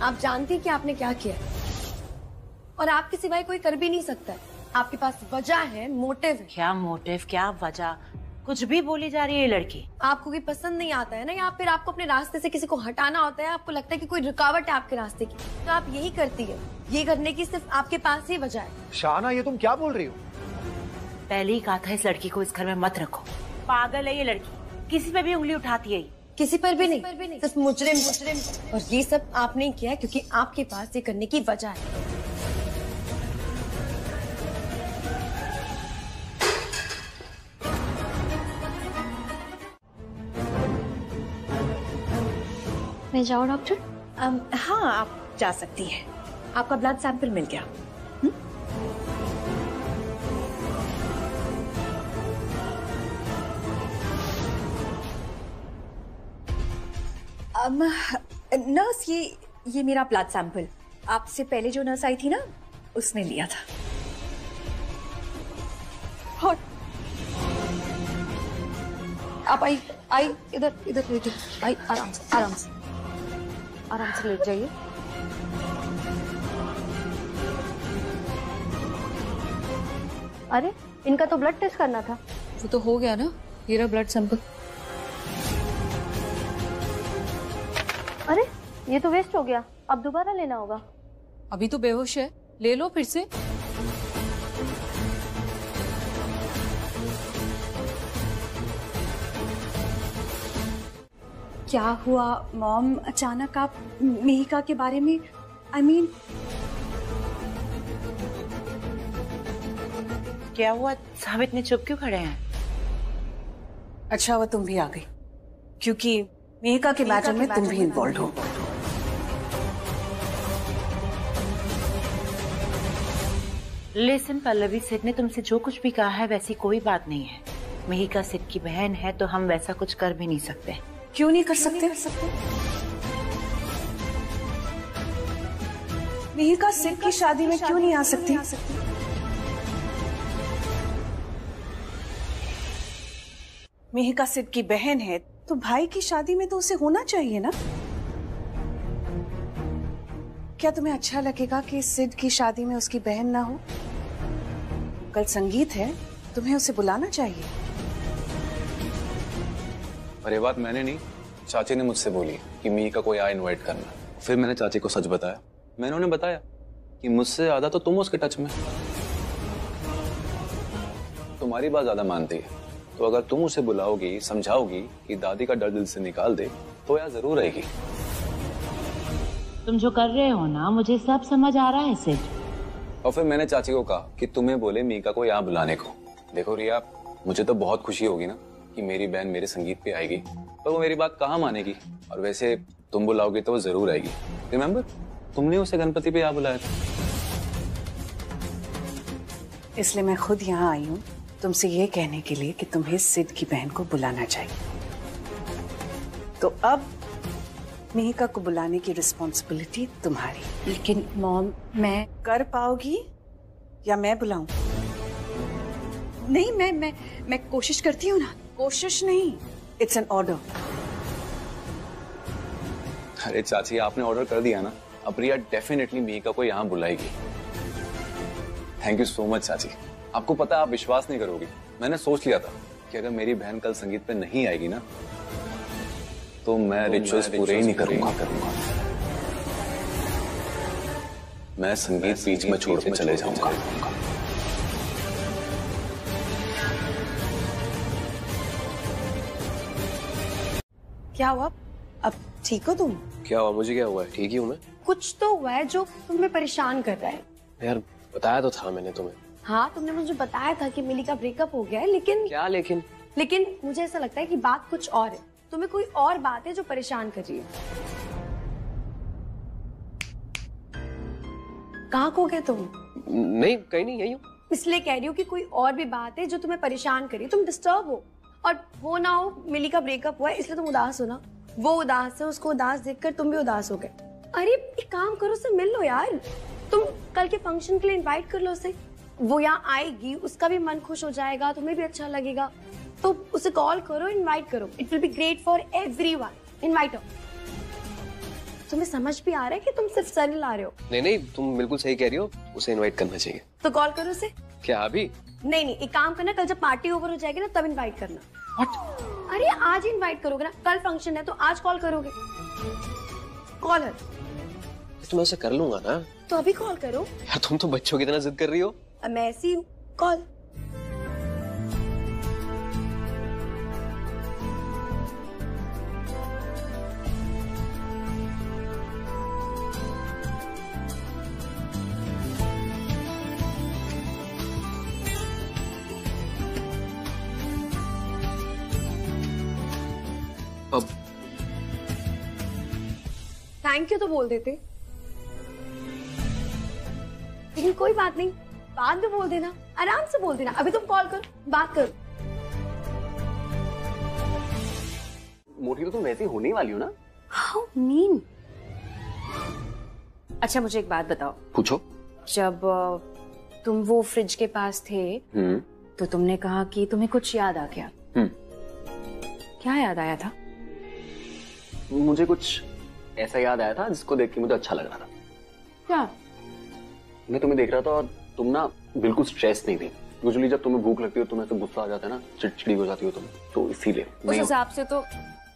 आप जानती कि आपने क्या किया और आपके सिवाय कोई कर भी नहीं सकता है। आपके पास वजह है, मोटिव है।
क्या मोटिव, क्या वजह? कुछ भी बोली जा रही है ये लड़की।
आपको भी पसंद नहीं आता है ना, या फिर आपको अपने रास्ते से किसी को हटाना होता है, आपको लगता है कि कोई रुकावट है आपके रास्ते की, तो आप यही करती है। ये करने की सिर्फ आपके पास ही वजह है।
शाना, ये तुम क्या बोल रही हो?
पहले ही कहा था इस लड़की को इस घर में मत रखो। पागल है ये लड़की, किसी पे भी उंगली उठाती है।
किसी पर भी नहीं, सिर्फ मुजरिम। और ये सब आपने किया क्योंकि आपके पास ये करने की वजह है।
मैं जाऊँ डॉक्टर?
हाँ आप जा सकती हैं। आपका ब्लड सैंपल मिल गया। नर्स, ये मेरा ब्लड सैंपल आपसे पहले जो नर्स आई थी ना, उसने लिया था। और आप आई इधर आई, आराम से लेट जाइए।
अरे इनका तो ब्लड टेस्ट करना था।
वो तो हो गया ना, ये रहा ब्लड सैंपल।
अरे ये तो वेस्ट हो गया, अब दोबारा लेना होगा।
अभी तो बेहोश है, ले लो फिर से।
क्या हुआ मॉम, अचानक आप मेहिका के बारे में? I mean,
क्या हुआ? सब इतने चुप क्यों खड़े हैं?
अच्छा हुआ तुम भी आ गई, क्योंकि मेहिका के मैटर में तुम भी इन्वॉल्व हो।
लिसन पल्लवी, सिड ने तुमसे जो कुछ भी कहा है वैसी कोई बात नहीं है। मेहिका सिड की बहन है तो हम वैसा कुछ कर भी नहीं सकते।
क्यों नहीं कर सकते? मेहिका सिड की शादी में क्यों नहीं आ सकती? मेहिका सिड की बहन है तो भाई की शादी में तो उसे होना चाहिए ना। क्या तुम्हें अच्छा लगेगा कि सिड की शादी में उसकी बहन ना हो? कल संगीत है, तुम्हें उसे बुलाना चाहिए।
और ये बात मैंने नहीं, चाची ने मुझसे बोली कि मेहिका को यहाँ इनवाइट करना। फिर मैंने चाची को सच बताया। मैंने उन्हें बताया कि मुझसे ज्यादा तो तुम उसके टच में। तुम्हारी बात ज्यादा मानती है, तो अगर तुम उसे बुलाओगी, समझाओगी कि दादी का डर दिल से निकाल दे, तो यहाँ जरूर रहेगी।
तुम जो कर रहे हो ना, मुझे सब समझ आ रहा है सिड।
और फिर मैंने चाची को कहा कि तुम्हें बोले मेहिका को यहाँ बुलाने को। देखो रिया, मुझे तो बहुत खुशी होगी ना कि मेरी बहन मेरे संगीत पे आएगी, पर वो मेरी बात कहाँ मानेगी। और वैसे तुम बुलाओगे तो वो जरूर आएगी। रिमेम्बर, तुमने उसे गणपति पे यहाँ बुलाया था।
इसलिए मैं खुद यहाँ आई हूँ तुमसे ये कहने के लिए कि तुम्हें सिद्ध की बहन को बुलाना चाहिए। तो अब मेहिका को बुलाने की रिस्पॉन्सिबिलिटी तुम्हारी।
लेकिन मॉम, मैं
कर पाओगी या मैं बुलाऊं?
नहीं, मैं कोशिश करती हूँ ना।
कोशिश नहीं, इट्स एन ऑर्डर।
अरे चाची, आपने ऑर्डर कर दिया ना, अब रिया डेफिनेटली मेहिका को यहाँ बुलाएगी। थैंक यू सो मच चाची। आपको पता है, आप विश्वास नहीं करोगी, मैंने सोच लिया था कि अगर मेरी बहन कल संगीत पे नहीं आएगी ना तो मैं रिचुअल्स पूरे ही नहीं करूंगा। मैं संगीत बीच में छोड़ के चले जाऊंगा।
क्या हुआ? अब ठीक हो तुम?
क्या हुआ? मुझे क्या हुआ है? ठीक ही हूँ मैं।
कुछ तो हुआ है जो तुम्हें परेशान कर रहा है।
यार बताया तो था मैंने तुम्हें।
हाँ, तुमने मुझे बताया था कि मिली का ब्रेकअप हो गया है, लेकिन
क्या
लेकिन मुझे ऐसा लगता है कि बात कुछ और है। तुम्हें कोई और बात है जो परेशान कर रही है। कहाँ खो गए तुम?
नहीं, कहीं नहीं, यही हूँ।
इसलिए कह रही हूँ कि कोई और भी बात है जो तुम्हें परेशान करी। तुम डिस्टर्ब हो, और वो ना हो मिली का ब्रेकअप हुआ है इसलिए तुम उदास हो ना। वो उदास है, उसको उदास देखकर तुम भी उदास हो गए। अरे एक काम करो, उससे मिल लो यार। तुम कल के फंक्शन के लिए इनवाइट कर लो उसे। वो यहाँ आएगी, उसका भी मन खुश हो जाएगा, तुम्हें भी अच्छा लगेगा। तो उसे कॉल करो, इनवाइट करो। It will be great for everyone. Invite हो। तुम्हें समझ भी आ रहा है कि तुम सिर्फ सर ला रहे हो?
नहीं, तुम बिल्कुल सही कह रही हो, उसे इनवाइट करना चाहिए।
तो कॉल करो उसे।
क्या अभी?
नहीं, एक काम करना, कल जब पार्टी ओवर हो जाएगी ना तब इनवाइट करना। What? अरे आज इनवाइट करोगे ना, कल फंक्शन है तो आज कॉल करोगे। कॉल है
तो मैं उसे कर लूंगा ना।
तो अभी कॉल करो
यार, तुम तो बच्चों की तरह जिद कर रही हो।
मैं ऐसी हूँ। कॉल।
अब
थैंक यू तो बोल देते, लेकिन कोई बात नहीं, बाद में बोल देना, आराम से बोल देना। अभी तुम कॉल करो, बात करो।
मोटी तो तुम वैसी होने वाली हो ना।
How mean? अच्छा मुझे एक बात बताओ।
पूछो।
जब तुम वो फ्रिज के पास थे तो तुमने कहा कि तुम्हें कुछ याद आ गया। क्या याद आया था?
मुझे कुछ ऐसा याद आया था जिसको देख के मुझे अच्छा लग रहा था।
क्या?
मैं तुम्हें देख रहा था और तुम ना बिल्कुल स्ट्रेस नहीं थी। यूजुअली जब तुम्हें भूख लगती हो तुम्हें तो गुस्सा आ जाता है ना, चिड़चिड़ी हो जाती हो तुम, तो इसीलिए।
उस हिसाब से तो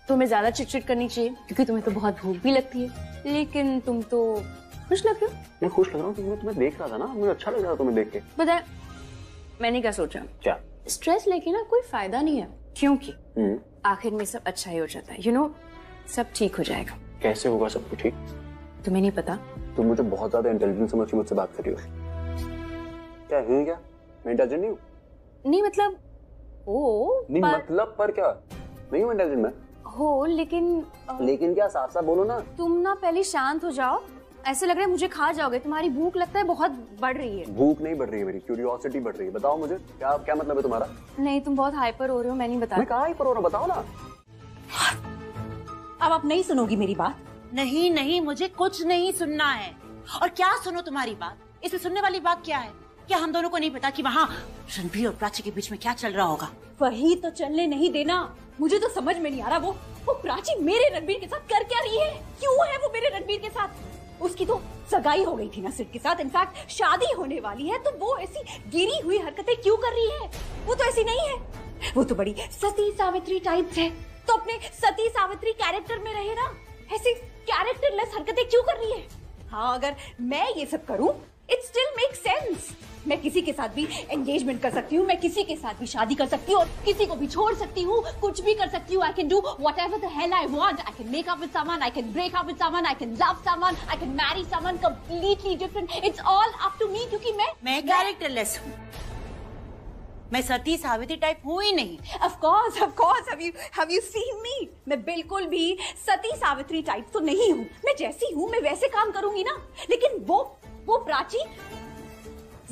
तुम्हें ज्यादा चिड़चिड़ करनी चाहिए, क्योंकि तुम्हें तो बहुत भूख भी लगती है। लेकिन तुम तो खुश लग रहे हो।
मैं खुश लग रहा हूँ क्योंकि मैं तुम्हें देख रहा था ना, मुझे अच्छा लग रहा था तुम्हें देख के।
बताए मैंने क्या सोचा?
क्या?
स्ट्रेस लेके ना कोई फायदा नहीं है, क्योंकि आखिर में सब अच्छा ही हो जाता है। यू नो, सब ठीक हो जाएगा।
कैसे होगा सब कुछ ठीक?
तुम्हें नहीं पता?
तुम मुझे बहुत ज्यादा इंटेलिजेंट समझ के मुझसे बात कर रही हो। क्या है? क्या मैं इंटेलिजेंट नहीं हूँ?
नहीं मतलब
नहीं मतलब पर क्या नहीं हूँ इंटेलिजेंट मैं?
हो, लेकिन
लेकिन क्या? साफ साफ बोलो ना।
तुम ना पहले शांत हो जाओ। ऐसे लग रहा है मुझे खा जाओगे। तुम्हारी भूख लगता है बहुत बढ़ रही है।
भूख नहीं बढ़ रही है मेरी, क्यूरियोसिटी बढ़ रही है। बताओ मुझे क्या मतलब है तुम्हारा?
नहीं, तुम बहुत हाइपर हो रहे हो। मैं नहीं बता।
मैं कहाँ हाइपर हो रहा हूँ, बताओ ना।
अब आप नहीं सुनोगी मेरी बात? नहीं, मुझे कुछ नहीं सुनना है। और क्या सुनो तुम्हारी बात? इसमें सुनने वाली बात क्या है? क्या हम दोनों को नहीं पता कि वहाँ रणबीर और प्राची के बीच में क्या चल रहा होगा?
वही तो चलने नहीं देना। मुझे तो समझ में नहीं आ रहा वो प्राची मेरे रणबीर के साथ कर क्या रही है? क्यों है वो मेरे रणबीर के साथ? उसकी तो सगाई हो गई थी ना सिड के साथ, इनफैक्ट शादी होने वाली है, तो वो ऐसी गिरी हुई हरकतें क्यों कर रही है? वो तो ऐसी नहीं है, वो तो बड़ी सती सावित्री टाइप है। तो अपने सती सावित्री कैरेक्टर में रहे ना, ऐसी कैरेक्टरलेस हरकतें क्यों कर रही है? हाँ, अगर मैं ये सब करूं, इट स्टिल मेक्स सेंस। मैं किसी के साथ भी एंगेजमेंट कर सकती हूँ, मैं किसी के साथ भी शादी कर सकती हूँ, और किसी को भी छोड़ सकती हूँ, कुछ भी कर सकती हूँ। I can do whatever the hell I want. I can make up with someone, I can break up with someone, I can love someone, I can marry someone completely different. It's all up to me, क्योंकि मैं
characterless हूँ। मैं सती Savitri type हूँ ही नहीं।
Of course, have you seen me? मैं बिल्कुल भी सती Savitri type तो नहीं हूँ। मैं जैसी हूँ मैं वैसे काम करूंगी ना। लेकिन वो प्राची,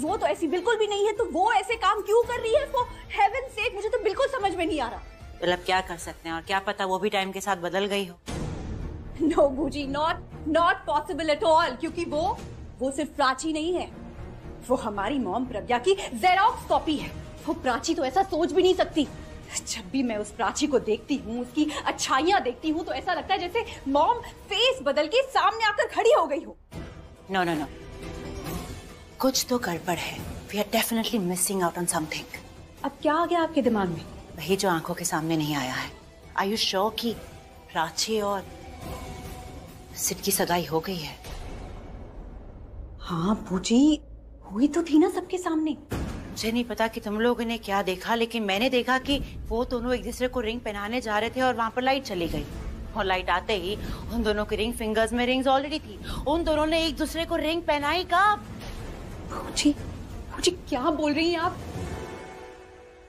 वो तो ऐसी बिल्कुल भी नहीं है, तो वो ऐसे काम क्यों कर रही है? For heaven's sake, मुझे तो बिल्कुल समझ में नहीं आ रहा।
मतलब क्या कर सकते हैं, और क्या पता वो भी टाइम के साथ बदल गई हो।
No बूजी, not possible at all, क्योंकि वो सिर्फ प्राची नहीं है, वो हमारी मॉम प्रज्ञा की जेरोक्स कॉपी है। वो प्राची तो ऐसा सोच भी नहीं सकती। जब भी मैं उस प्राची को देखती हूँ, उसकी अच्छाइयाँ देखती हूँ, तो ऐसा लगता है जैसे मॉम फेस बदल के सामने आकर खड़ी हो गई हो।
नो, कुछ तो गड़बड़ है। We are definitely missing out on something.
अब क्या आ गया आपके दिमाग में?
वही जो आंखों के सामने नहीं आया है। Are you sure कि प्राची और सिड की सगाई हो गई है?
हाँ बूजी, हुई तो थी ना सबके सामने।
मुझे नहीं पता कि तुम लोगों ने क्या देखा, लेकिन मैंने देखा कि वो दोनों एक दूसरे को रिंग पहनाने जा रहे थे और वहां पर लाइट चली गई। और लाइट आते ही उन दोनों की रिंग फिंगर्स में रिंग्स ऑलरेडी थी। उन दोनों ने एक दूसरे को रिंग पहनाई कब?
बूजी क्या बोल रही हैं आप?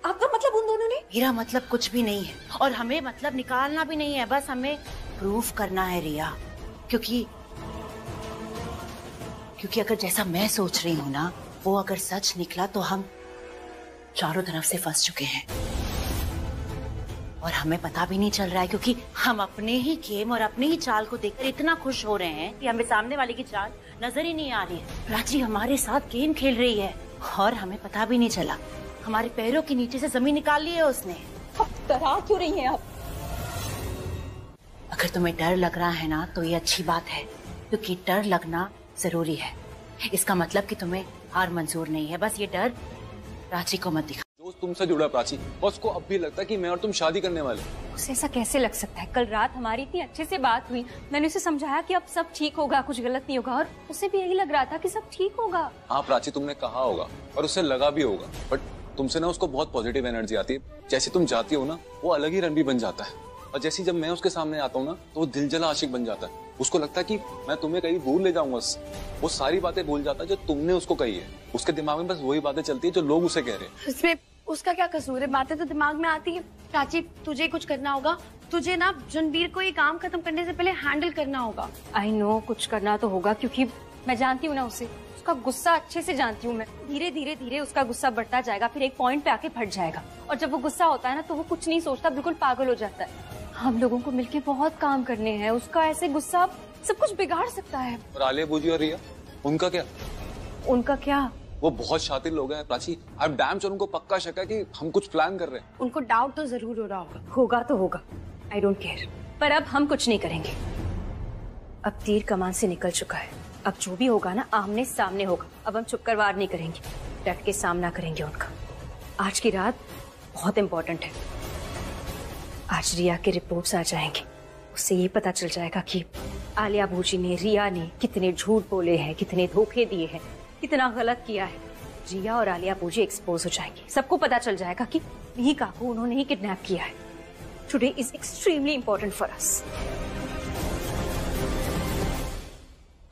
आपका मतलब उन दोनों ने?
मेरा मतलब कुछ भी नहीं है, और हमें मतलब निकालना भी नहीं है। बस हमें प्रूफ करना है रिया, क्योंकि अगर जैसा मैं सोच रही हूँ ना, वो अगर सच निकला तो हम चारों तरफ से फंस चुके हैं और हमें पता भी नहीं चल रहा है, क्योंकि हम अपने ही गेम और अपने ही चाल को देखकर इतना खुश हो रहे हैं कि हमें सामने वाले की चाल नजर ही नहीं आ रही है। प्राची हमारे साथ गेम खेल रही है और हमें पता भी नहीं चला। हमारे पैरों के नीचे से जमीन निकाल ली है उसने।
अब डरा क्यों रही हैं आप?
अगर तुम्हें डर लग रहा है ना, तो ये अच्छी बात है, क्योंकि डर लगना जरूरी है। इसका मतलब कि तुम्हें हार मंजूर नहीं है। बस ये डर प्राची को मत दिखा।
दोस्त तुमसे जुड़ा प्राची, और उसको अब भी लगता है कि मैं और तुम शादी करने वाले।
उसे ऐसा कैसे लग सकता है? कल रात हमारी इतनी अच्छे से बात हुई, मैंने उसे समझाया कि अब सब ठीक होगा, कुछ गलत नहीं होगा, और उसे भी यही लग रहा था कि सब ठीक होगा।
हाँ प्राची, तुमने कहा होगा और उसे लगा भी होगा, बट तुमसे ना उसको बहुत पॉजिटिव एनर्जी आती है। जैसे तुम जाती हो ना, वो अलग ही रणबीर बन जाता है, और जैसे जब मैं उसके सामने आता हूँ ना, तो वो दिल जला आशिक बन जाता है। उसको लगता है कि मैं तुम्हें कहीं दूर ले जाऊंगा। वो सारी बातें भूल जाता है जो तुमने उसको कही है। उसके दिमाग में बस वही बातें चलती है जो लोग उसे कह रहे हैं।
इसमें उसका क्या कसूर है? बातें तो दिमाग में आती है। प्राची, तुझे कुछ करना होगा। तुझे ना रणबीर को ये काम खत्म करने से पहले हैंडल करना होगा।
आई नो, कुछ करना तो होगा, क्योंकि मैं जानती हूँ ना उसे, उसका गुस्सा अच्छे से जानती हूँ मैं। धीरे धीरे उसका गुस्सा बढ़ता जाएगा, फिर एक पॉइंट पे आके फट जाएगा, और जब वो गुस्सा होता है ना, तो वो कुछ नहीं सोचता, बिल्कुल पागल हो जाता है। हम लोगों को मिलके बहुत काम करने हैं। उसका ऐसे गुस्सा सब कुछ बिगाड़ सकता है।
और आलिया बूजी और रिया, उनका क्या?
उनका क्या?
वो बहुत शातिर लोग हैं Prachi. I am damn sure उनको पक्का शक है कि हम कुछ प्लान कर रहे हैं।
उनको डाउट तो जरूर हो रहा होगा।
होगा तो होगा, आई डोंट केयर। पर अब हम कुछ नहीं करेंगे। अब तीर कमान से निकल चुका है। अब जो भी होगा ना, आमने सामने होगा। अब हम छुपकर वार नहीं करेंगे, डट के सामना करेंगे उनका। आज की रात बहुत इम्पोर्टेंट है। आज रिया के रिपोर्ट्स आ जाएंगे, उससे ये पता चल जाएगा कि आलिया भूजी ने, रिया ने कितने झूठ बोले हैं, कितने धोखे दिए हैं, कितना गलत किया है। रिया और आलिया भूजी एक्सपोज हो जाएंगे। सबको पता चल जाएगा कि मिहिका को उन्होंने ही किडनैप किया है। Today is extremely important for us.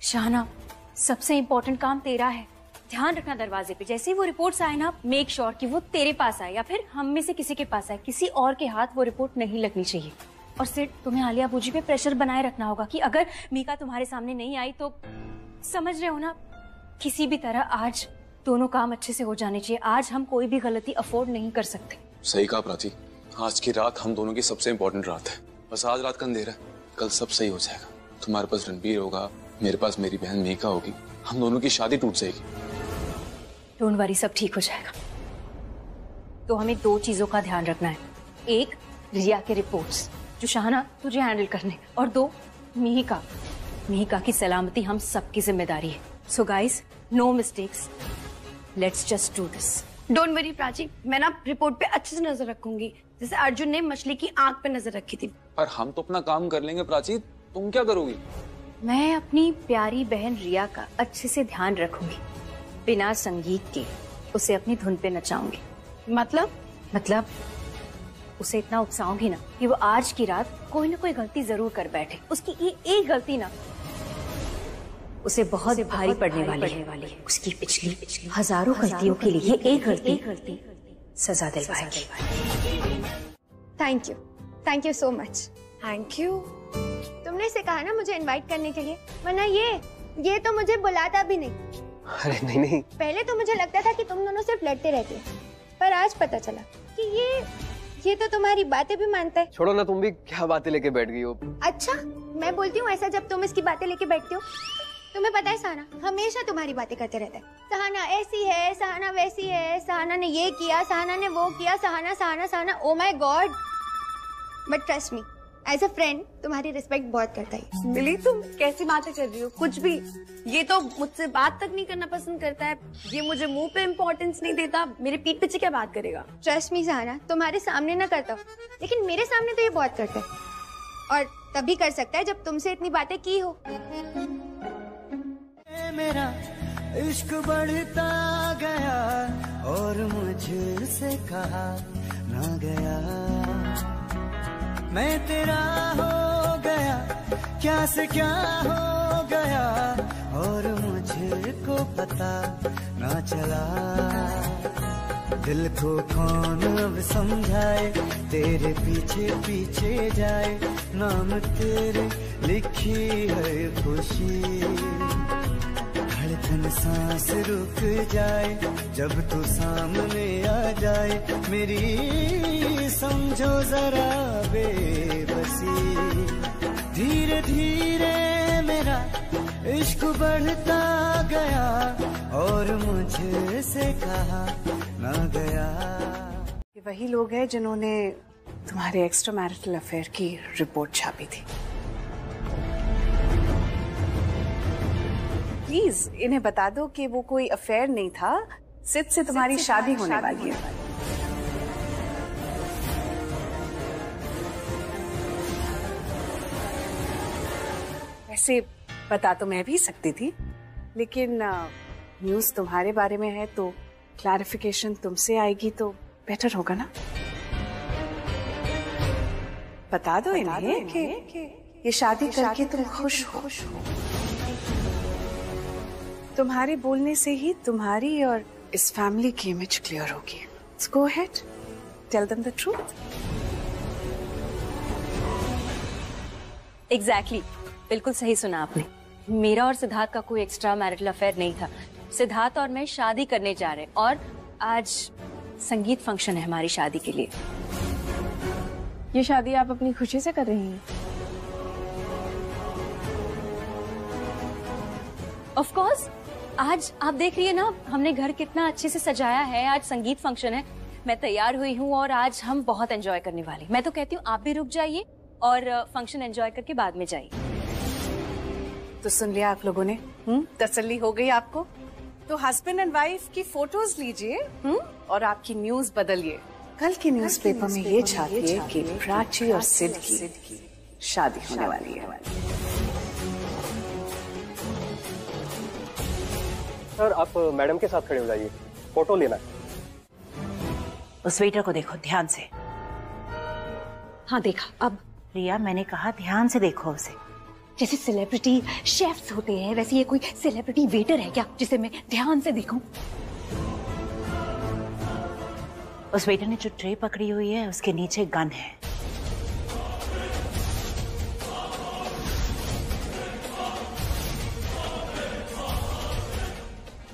Shahana, सबसे इम्पोर्टेंट काम तेरा है। ध्यान रखना दरवाजे पे, जैसे ही वो रिपोर्ट्स आए ना, मेक श्योर कि वो तेरे पास आए या फिर हम में से किसी के पास आए। किसी और के हाथ वो रिपोर्ट नहीं लगनी चाहिए। और सिर्फ तुम्हें आलिया भूजी पे प्रेशर बनाए रखना होगा कि अगर मीका तुम्हारे सामने नहीं आई तो, समझ रहे हो ना, किसी भी तरह आज दोनों काम अच्छे से हो जाने चाहिए। आज हम कोई भी गलती अफोर्ड नहीं कर सकते।
सही कहा प्राची, आज की रात हम दोनों की सबसे इम्पोर्टेंट रात है। बस आज रात का अंधेरा है, कल सब सही हो जाएगा। तुम्हारे पास रणबीर होगा, मेरे पास मेरी बहन मीका होगी, हम दोनों की शादी टूट जाएगी।
डोंट वरी, सब ठीक हो जाएगा। तो हमें दो चीजों का ध्यान रखना है। एक, रिया के रिपोर्ट्स जो शाहना तुझे हैंडल करने, और दो, मिहिका की सलामती हम सबकी जिम्मेदारी है। So guys, no mistakes, let's just do this.
Don't worry Prachi, मैं ना रिपोर्ट पे अच्छे से नजर रखूंगी, जैसे अर्जुन ने मछली की आंख पे नजर रखी थी।
पर हम तो अपना काम कर लेंगे प्राची, तुम क्या करोगी?
मैं अपनी प्यारी बहन रिया का अच्छे से ध्यान रखूंगी। बिना संगीत के उसे अपनी धुन पे नचाऊंगी। मतलब उसे इतना उकसाऊंगी ना कि वो आज की रात कोई ना कोई गलती जरूर कर बैठे। उसकी ये एक गलती ना उसे बहुत भारी पड़ने वाली है। उसकी पिछली हजारों गलतियों के लिए एक गलती
सजा दिलवाएगी।
Thank you so much.
Thank you.
तुमने इसे कहा ना मुझे इनवाइट करने के लिए, वरना ये तो मुझे बुलाता भी नहीं।
अरे नहीं। पहले
तो मुझे लगता था कि तुम दोनों सिर्फ लड़ते रहते हो, पर आज पता चला कि ये तो तुम्हारी बातें भी मानता है।
छोड़ो ना, तुम भी क्या बातें लेके बैठ गई हो।
अच्छा, मैं बोलती हूँ ऐसा जब तुम इसकी बातें लेके बैठते हो। तुम्हें पता है सहाना हमेशा तुम्हारी बातें करते रहता है। सहाना ऐसी है, सहाना वैसी है, सहाना ने ये किया, सहाना ने वो किया, Sahana Sahana Sahana, oh my god. But trust me, as a friend तुम्हारी रिस्पेक्ट बहुत करता है।
मिली, तुम कैसी बातें कर रही हो? कुछ भी। ये तो मुझसे बात तक नहीं करना पसंद करता है, ये मुझे मुंह पे इम्पोर्टेंस नहीं देता, मेरे पीठ पीछे क्या बात करेगा?
ट्रस्ट मी सहाना, तुम्हारे सामने ना करता, लेकिन मेरे सामने तो ये बहुत करता है, और तभी कर सकता है जब तुमसे इतनी बातें की हो।
मेरा इश्क बढ़ता गया और मुझसे कहा ना गया, मैं तेरा हो गया, क्या से क्या हो गया और मुझको पता ना चला। दिल को कौन अब समझाए, तेरे पीछे पीछे जाए, नाम तेरे लिखी है खुशी। धड़कन सांस रुक जाए जब तू सामने आ जाए, मेरी समझो जरा बेबसी। धीरे धीरे मेरा इश्क बढ़ता गया और मुझसे कहा ना गया।
ये वही लोग हैं जिन्होंने तुम्हारे एक्स्ट्रा मैरिटल अफेयर की रिपोर्ट छापी थी। प्लीज इन्हें बता दो कि वो कोई अफेयर नहीं था, सिद्ध से तुम्हारी शादी होने वाली है। वैसे बता तो मैं भी सकती थी, लेकिन न्यूज़ तुम्हारे बारे में है तो क्लैरिफिकेशन तुमसे आएगी तो बेटर होगा ना। बता दो इन्हें कि ये शादी करके तुम खुश हो। तुम्हारे बोलने से ही तुम्हारी और इस फैमिली की इमेज क्लियर होगी। Let's go ahead, tell them the truth.
Exactly, बिल्कुल सही सुना आपने। मेरा और सिद्धार्थ का कोई एक्स्ट्रा मैरिटल अफेयर नहीं था। सिद्धार्थ और मैं शादी करने जा रहे हैं और आज संगीत फंक्शन है हमारी शादी के लिए।
ये शादी आप अपनी खुशी से कर रही हैं?
ऑफ कोर्स, आज आप देख रही है ना, हमने घर कितना अच्छे से सजाया है। आज संगीत फंक्शन है, मैं तैयार हुई हूँ और आज हम बहुत एंजॉय करने वाले। मैं तो कहती हूँ आप भी रुक जाइए और फंक्शन एंजॉय करके बाद में जाइए।
तो सुन लिया आप लोगों ने? तसल्ली हो गई आपको? तो हस्बैंड एंड वाइफ की फोटोज लीजिए और आपकी न्यूज बदलिए। कल के न्यूज़पेपर में ये छापिए कि प्राची और सिद्ध की शादी होने वाली है।
सर, आप मैडम के साथ खड़े हो जाइए, फोटो लेना है।
उस वेटर को देखो ध्यान से।
हाँ देखा। अब
रिया, मैंने कहा ध्यान से देखो उसे।
जैसे सेलिब्रिटी शेफ्स होते हैं वैसे ये कोई सेलिब्रिटी वेटर है क्या जिसे मैं ध्यान से देखूं?
उस वेटर ने जो ट्रे पकड़ी हुई है उसके नीचे गन है।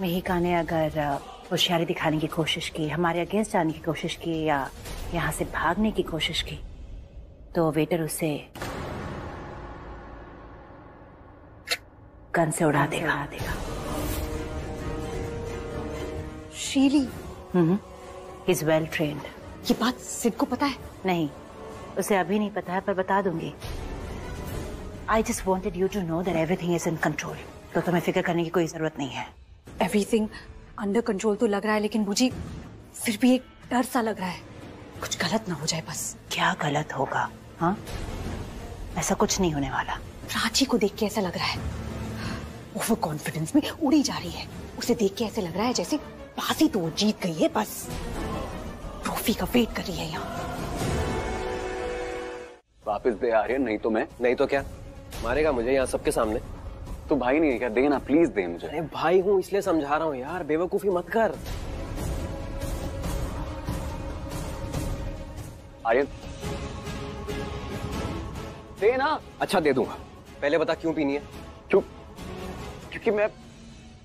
मेहिका ने अगर होशियारी दिखाने की कोशिश की, हमारे अगेंस्ट जाने की कोशिश की या यहाँ से भागने की कोशिश की, तो वेटर उसे गन से उड़ा देगा।
शीली
इज वेल ट्रेन्ड।
ये बात सिद्ध को पता है?
नहीं, उसे अभी नहीं पता है, पर बता दूंगी। I just wanted you to know that everything is in control. तो तुम्हें फिक्र करने की कोई जरूरत नहीं है।
एवरीथिंग अंडर कंट्रोल तो लग रहा है, लेकिन मुझे फिर भी एक डर सा लग रहा है, कुछ गलत ना हो जाए बस।
क्या गलत होगा? हाँ, ऐसा कुछ नहीं होने वाला।
प्राची को देख के ऐसा लग रहा है ओवर कॉन्फिडेंस में उड़ी जा रही है। उसे देख के ऐसे लग रहा है जैसे बाजी तो वो जीत गई है, बस ट्रॉफी का वेट कर रही है यहाँ।
वापस दे आर्यन, नहीं तो मैं।
नहीं तो क्या मारेगा मुझे यहाँ सबके सामने?
तो भाई नहीं है क्या? दे ना प्लीज, दे मुझे।
अरे भाई हूँ इसलिए समझा रहा हूँ यार, बेवकूफी मत कर।
आर्यन दे ना।
अच्छा दे दूंगा, पहले बता क्यों पीनी है?
क्यों? क्योंकि मैं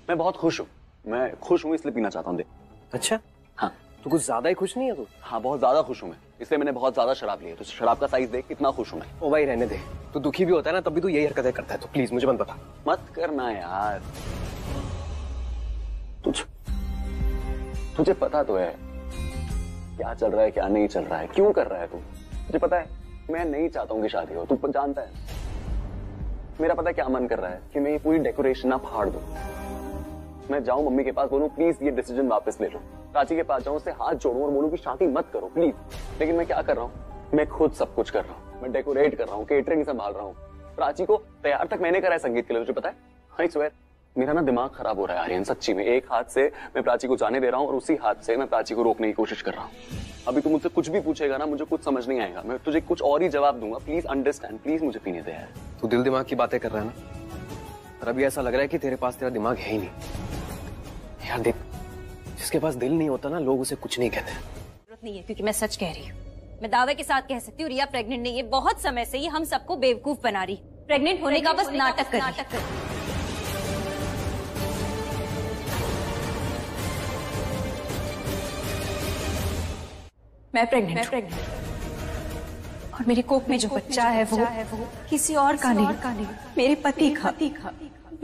बहुत खुश हूँ। मैं खुश हूँ इसलिए पीना चाहता हूँ। दे।
अच्छा
हाँ।
तू कुछ ज्यादा ही खुश नहीं है तू?
हाँ बहुत ज्यादा खुश हूँ मैं, इसलिए मैंने बहुत ज्यादा शराब ली है। तो शराब का साइज देख कितना खुश हूँ मैं।
ओ भाई रहने दे, तू दुखी भी होता है ना तब भी तू यही हरकतें करता है, तो प्लीज मुझे मत बता।
मत करना यार। तुझे पता तो है क्या चल रहा है क्या नहीं चल रहा है, क्यों कर रहा है तू। तुझे पता है मैं नहीं चाहता हूँ कि शादी हो, तू जानता है। मेरा पता है क्या मन कर रहा है कि मैं ये पूरी डेकोरेशन ना फाड़ दूं। मैं जाऊं मम्मी के पास, बोलूं प्लीज ये डिसीजन वापस ले लो। प्राची के पास जाऊं, उससे हाथ जोड़ूं और बोलूं कि शादी मत करो प्लीज। लेकिन मैं क्या कर रहा हूँ, मैं खुद सब कुछ कर रहा हूँ। मैं डेकोरेट कर रहा हूँ, केटरिंग संभाल रहा हूँ, प्राची को तैयार तक मैंने करा है संगीत के लिए। तुझे पता है आई स्वेयर मेरा ना दिमाग खराब हो रहा है आर्यन, सच्ची में। एक हाथ से मैं प्राची को जाने दे रहा हूँ और उसी हाथ से मैं प्राची को रोकने की कोशिश कर रहा हूँ। अभी तू मुझसे कुछ भी पूछेगा ना, मुझे कुछ समझ नहीं आएगा, मैं तुझे कुछ और ही जवाब दूंगा। प्लीज अंडरस्टैंड, प्लीज मुझे पीने दे यार।
तू दिल दिमाग की बातें कर रहा है ना, पर अभी ऐसा लग रहा है कि तेरे पास तेरा दिमाग है ही नहीं। यार देख, जिसके पास दिल नहीं होता ना, लोग उसे कुछ नहीं कहते।
जरूरत नहीं है, क्योंकि मैं सच कह रही हूँ। मैं दावे के साथ कह सकती हूँ रिया प्रेग्नेंट नहीं है। बहुत समय से ये हम सबको बेवकूफ बना रही। प्रेग्नेंट होने का बस नाटक कर रही। मैं प्रेग्नेंट और मेरी कोख में जो बच्चा है वो किसी और का नहीं, मेरे पति का,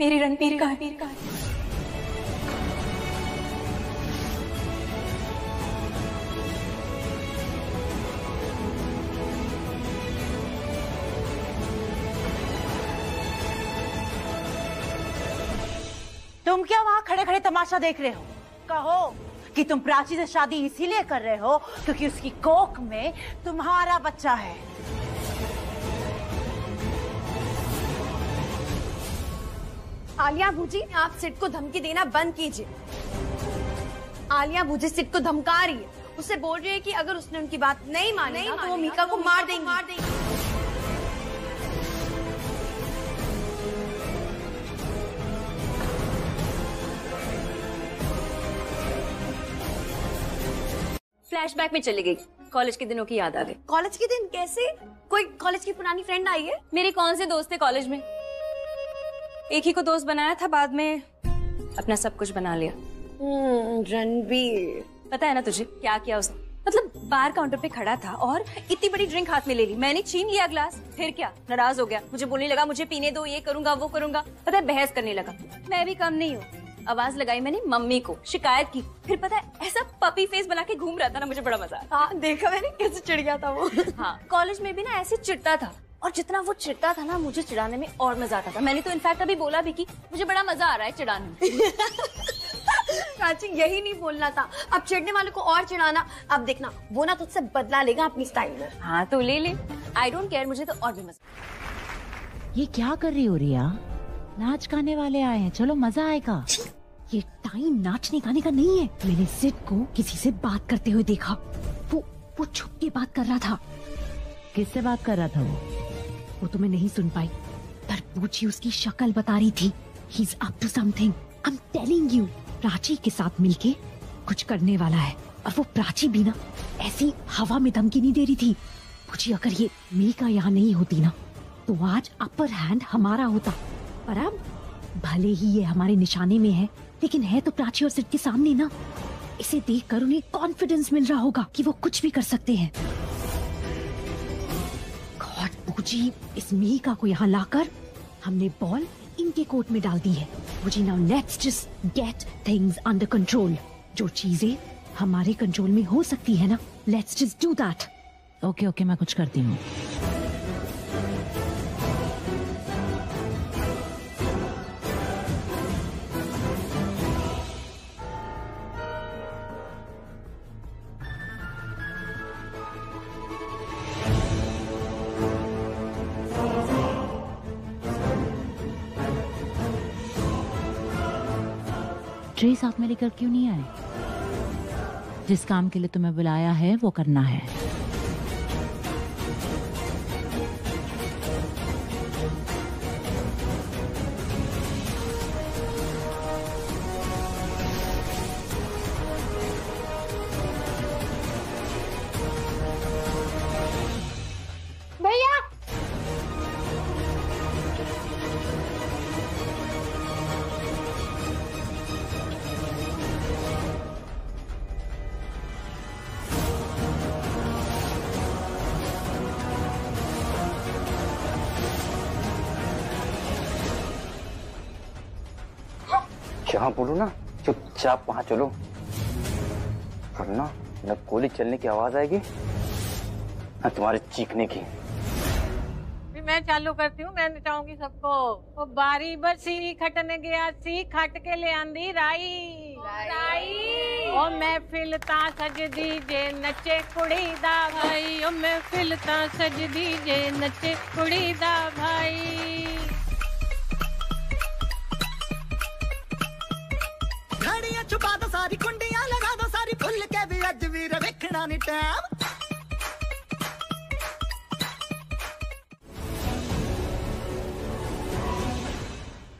मेरे रणबीर का है।
तुम क्या वहां खड़े खड़े तमाशा देख रहे हो? कहो कि तुम प्राची से शादी इसीलिए कर रहे हो क्योंकि उसकी कोख में तुम्हारा बच्चा है।
आलिया भूजी, आप सिड को धमकी देना बंद कीजिए। आलिया भूजी सिड को धमका रही है, उससे बोल रही है कि अगर उसने उनकी बात नहीं मानी तो वो मीका को मार देंगी।
फ्लैशबैक में चली गई, कॉलेज के दिनों की याद आ गई।
कॉलेज के दिन कैसे? कोई कॉलेज की पुरानी फ्रेंड आई है?
मेरे कौन से दोस्त थे कॉलेज में? एक ही को दोस्त बनाया था, बाद में अपना सब कुछ बना लिया।
रणबीर,
पता है ना तुझे क्या किया उसने? मतलब बार काउंटर पे खड़ा था और इतनी बड़ी ड्रिंक हाथ में ले ली। मैंने छीन लिया ग्लास, फिर क्या नाराज हो गया, मुझे बोलने लगा मुझे पीने दो, ये करूंगा वो करूंगा। पता है बहस करने लगा। मैं भी कम नहीं हूँ, आवाज लगाई मैंने मम्मी को, शिकायत की। फिर पता है ऐसा पपी फेस बना के घूम रहा था ना, मुझे बड़ा मजा आया।
हाँ देखा मैंने कैसे चिढ़ गया था वो।
हाँ कॉलेज में भी ना ऐसे चिढ़ता था, और जितना वो चिढ़ता था ना मुझे चिढ़ाने में और मजा आता था। मैंने तो इनफैक्ट अभी बोला भी कि मुझे बड़ा मजा आ रहा है चिढ़ाने में।
प्राची यही नहीं बोलना था, अब चिढ़ने वाले को और चिढ़ाना। अब देखना वो ना तुझसे बदला लेगा अपनी स्टाइल में।
हाँ तो ले ले, आई डोंट केयर, मुझे तो और भी मजा।
ये क्या कर रही हो रिया? नाच गाने वाले आए हैं, चलो मजा आएगा। ये टाइम नाचने गाने का नहीं है। मैंने सिड को किसी से बात करते हुए देखा, वो छुप के बात कर रहा था। किससे बात कर रहा था वो तो मैं नहीं सुन पाई, पर पूछी उसकी शक्ल बता रही थी। He is up to something, I am telling you. Prachi के साथ मिलके कुछ करने वाला है, और वो प्राची भी ना ऐसी हवा में धमकी नहीं दे रही थी। पूछी अगर ये मीका यहाँ नहीं होती ना तो आज अपर हैंड हमारा होता। पर अब भले ही ये हमारे निशाने में है, लेकिन है तो प्राची और सिड के सामने ना। इसे देखकर उन्हें कॉन्फिडेंस मिल रहा होगा कि वो कुछ भी कर सकते हैं। गॉड पूजी, इस मीका को यहाँ लाकर हमने बॉल इनके कोर्ट में डाल दी है। पूजी now let's just get things under control. जो चीजें हमारे कंट्रोल में हो सकती है ना, let's just do that. Okay okay, मैं कुछ करती हूँ। ट्रे साथ में लेकर क्यों नहीं आए? जिस काम के लिए तुम्हें बुलाया है वो करना है।
जहाँ बोलो ना चुपचाप वहां चलो, वरना न गोली चलने की आवाज आएगी न तुम्हारे चीखने की।
मैं चालू करती हूँ, मैं नचाऊंगी सबको। ओ बारी बरसी खटन गया सी, खट के ले आंदी राई राई। ओ महफिल ता सजदी जे नचे कुड़ी दा भाई, ओ महफिल ता सजदी जे नचे कुड़ी दा भाई।
घड़ियां छुपा दो सारी, कुंडियां लगा दो सारी, खुल के भी अज भी वेखना नी टाइम।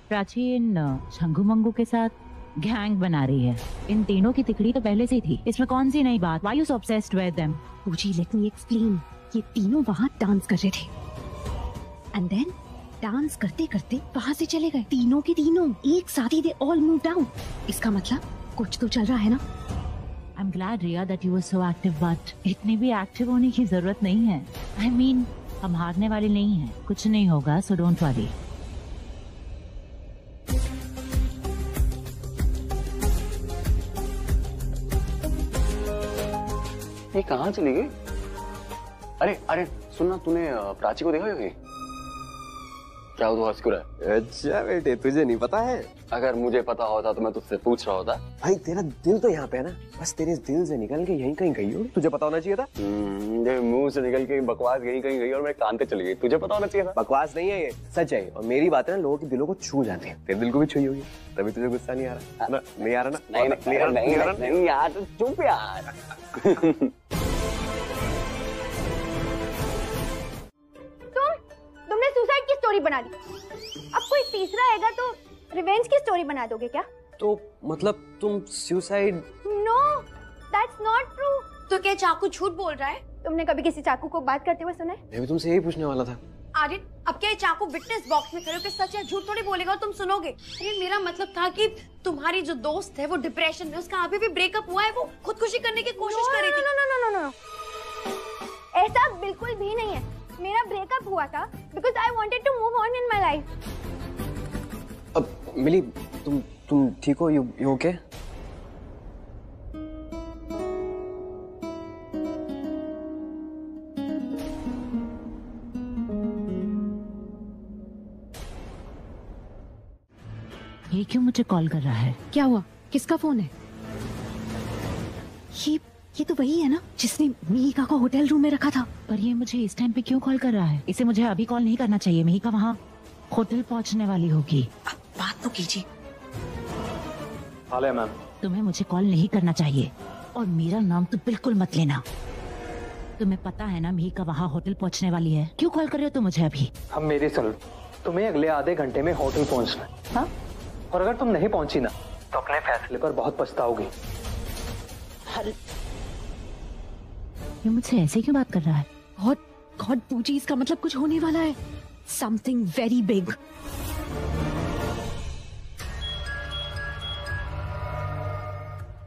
प्राची इन शंगू मंगू के साथ गैंग बना रही है। इन तीनों की तिकड़ी तो पहले से ही थी, इसमें कौन सी नई बात? Why you so obsessed with them?
पूजी लेट मी एक्सप्लेन। ये तीनों वहाँ डांस कर रहे थे एंड देन डांस करते करते वहाँ से चले गए। तीनों के तीनों एक साथ ही, दे ऑल मूव डाउन। इसका मतलब कुछ तो चल रहा है ना।
I'm glad Riya that you were so active, but इतनी भी एक्टिव होने की जरूरत नहीं है। I mean, हम हारने वाले नहीं हैं, कुछ नहीं होगा, so don't worry।
ये कहाँ चली गई? अरे अरे सुनना, तूने प्राची को देखा होगी? क्या वो हंस क्यों रहा है?
अच्छा बेटे, तुझे नहीं पता है?
अगर मुझे पता होता तो मैं तुझसे पूछ रहा होता।
भाई तेरा दिल तो यहाँ पे है ना, बस तेरे दिल से निकल के यहीं कहीं गई हो। तुझे पता होना चाहिए था।
मुंह से निकल के बकवास यहीं कहीं गई और मेरे कान पे चली गई। तुझे पता होना चाहिए था।
बकवास नहीं है ये, सच है। और मेरी बात है ना, लोगों के दिलों को छू जाती है। तेरे दिल को भी छुई होगी, तभी तुझे गुस्सा नहीं आ रहा ना? नहीं आ रहा ना?
नहीं यार, चुप यार।
तुमने सुसाइड की स्टोरी बना ली, अब कोई तीसरा आएगा तो रिवेंज की स्टोरी बना दोगे क्या?
तो मतलब तुम suicide?
No, that's not true. तो क्या चाकू झूठ बोल रहा है? तुमने कभी किसी चाकू को बात करते हुए सुना है?
मैं भी तुमसे यही पूछने वाला था।
आर्यन, अब क्या ये चाकू विटनेस बॉक्स में खड़े होकर सच या झूठ थोड़ी बोलेगा और तुम सुनोगे। अरे मेरा मतलब था कि तुम्हारी जो दोस्त है वो डिप्रेशन में, उसका अभी भी ब्रेकअप हुआ है, वो खुदकुशी करने की कोशिश कर रही थी।
नो, ऐसा बिल्कुल भी नहीं है। मेरा ब्रेकअप हुआ था because I wanted to move on in my life.
अब मिली, तुम ठीक हो? You okay?
ये क्यों मुझे कॉल कर रहा है?
क्या हुआ? किसका फोन है? ये तो वही है ना जिसने मिहिका को होटल रूम में रखा था।
पर ये मुझे इस टाइम पे क्यों कॉल कर रहा है? इसे मुझे अभी कॉल नहीं करना चाहिए। मिहिका वहाँ होटल पहुँचने वाली होगी।
अब बात तो कीजिए।
हाल है मैम।
तुम्हें मुझे कॉल नहीं करना चाहिए और मेरा नाम तो बिल्कुल मत लेना। तुम्हें पता है ना मिहिका वहाँ होटल पहुँचने वाली है, क्यों कॉल कर रहे हो तुम मुझे अभी?
अब मेरी सुन, तुम्हें अगले आधे घंटे में होटल पहुँचना है। हाँ? और अगर तुम नहीं पहुंची ना तो अपने फैसले पर बहुत पछताओगी।
ये मुझसे ऐसे क्यों बात कर रहा है?
गॉड पूजी, इसका मतलब कुछ होने वाला है। Something very big.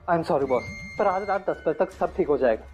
I am sorry boss, पर आज रात 10 बजे तक सब ठीक हो जाएगा।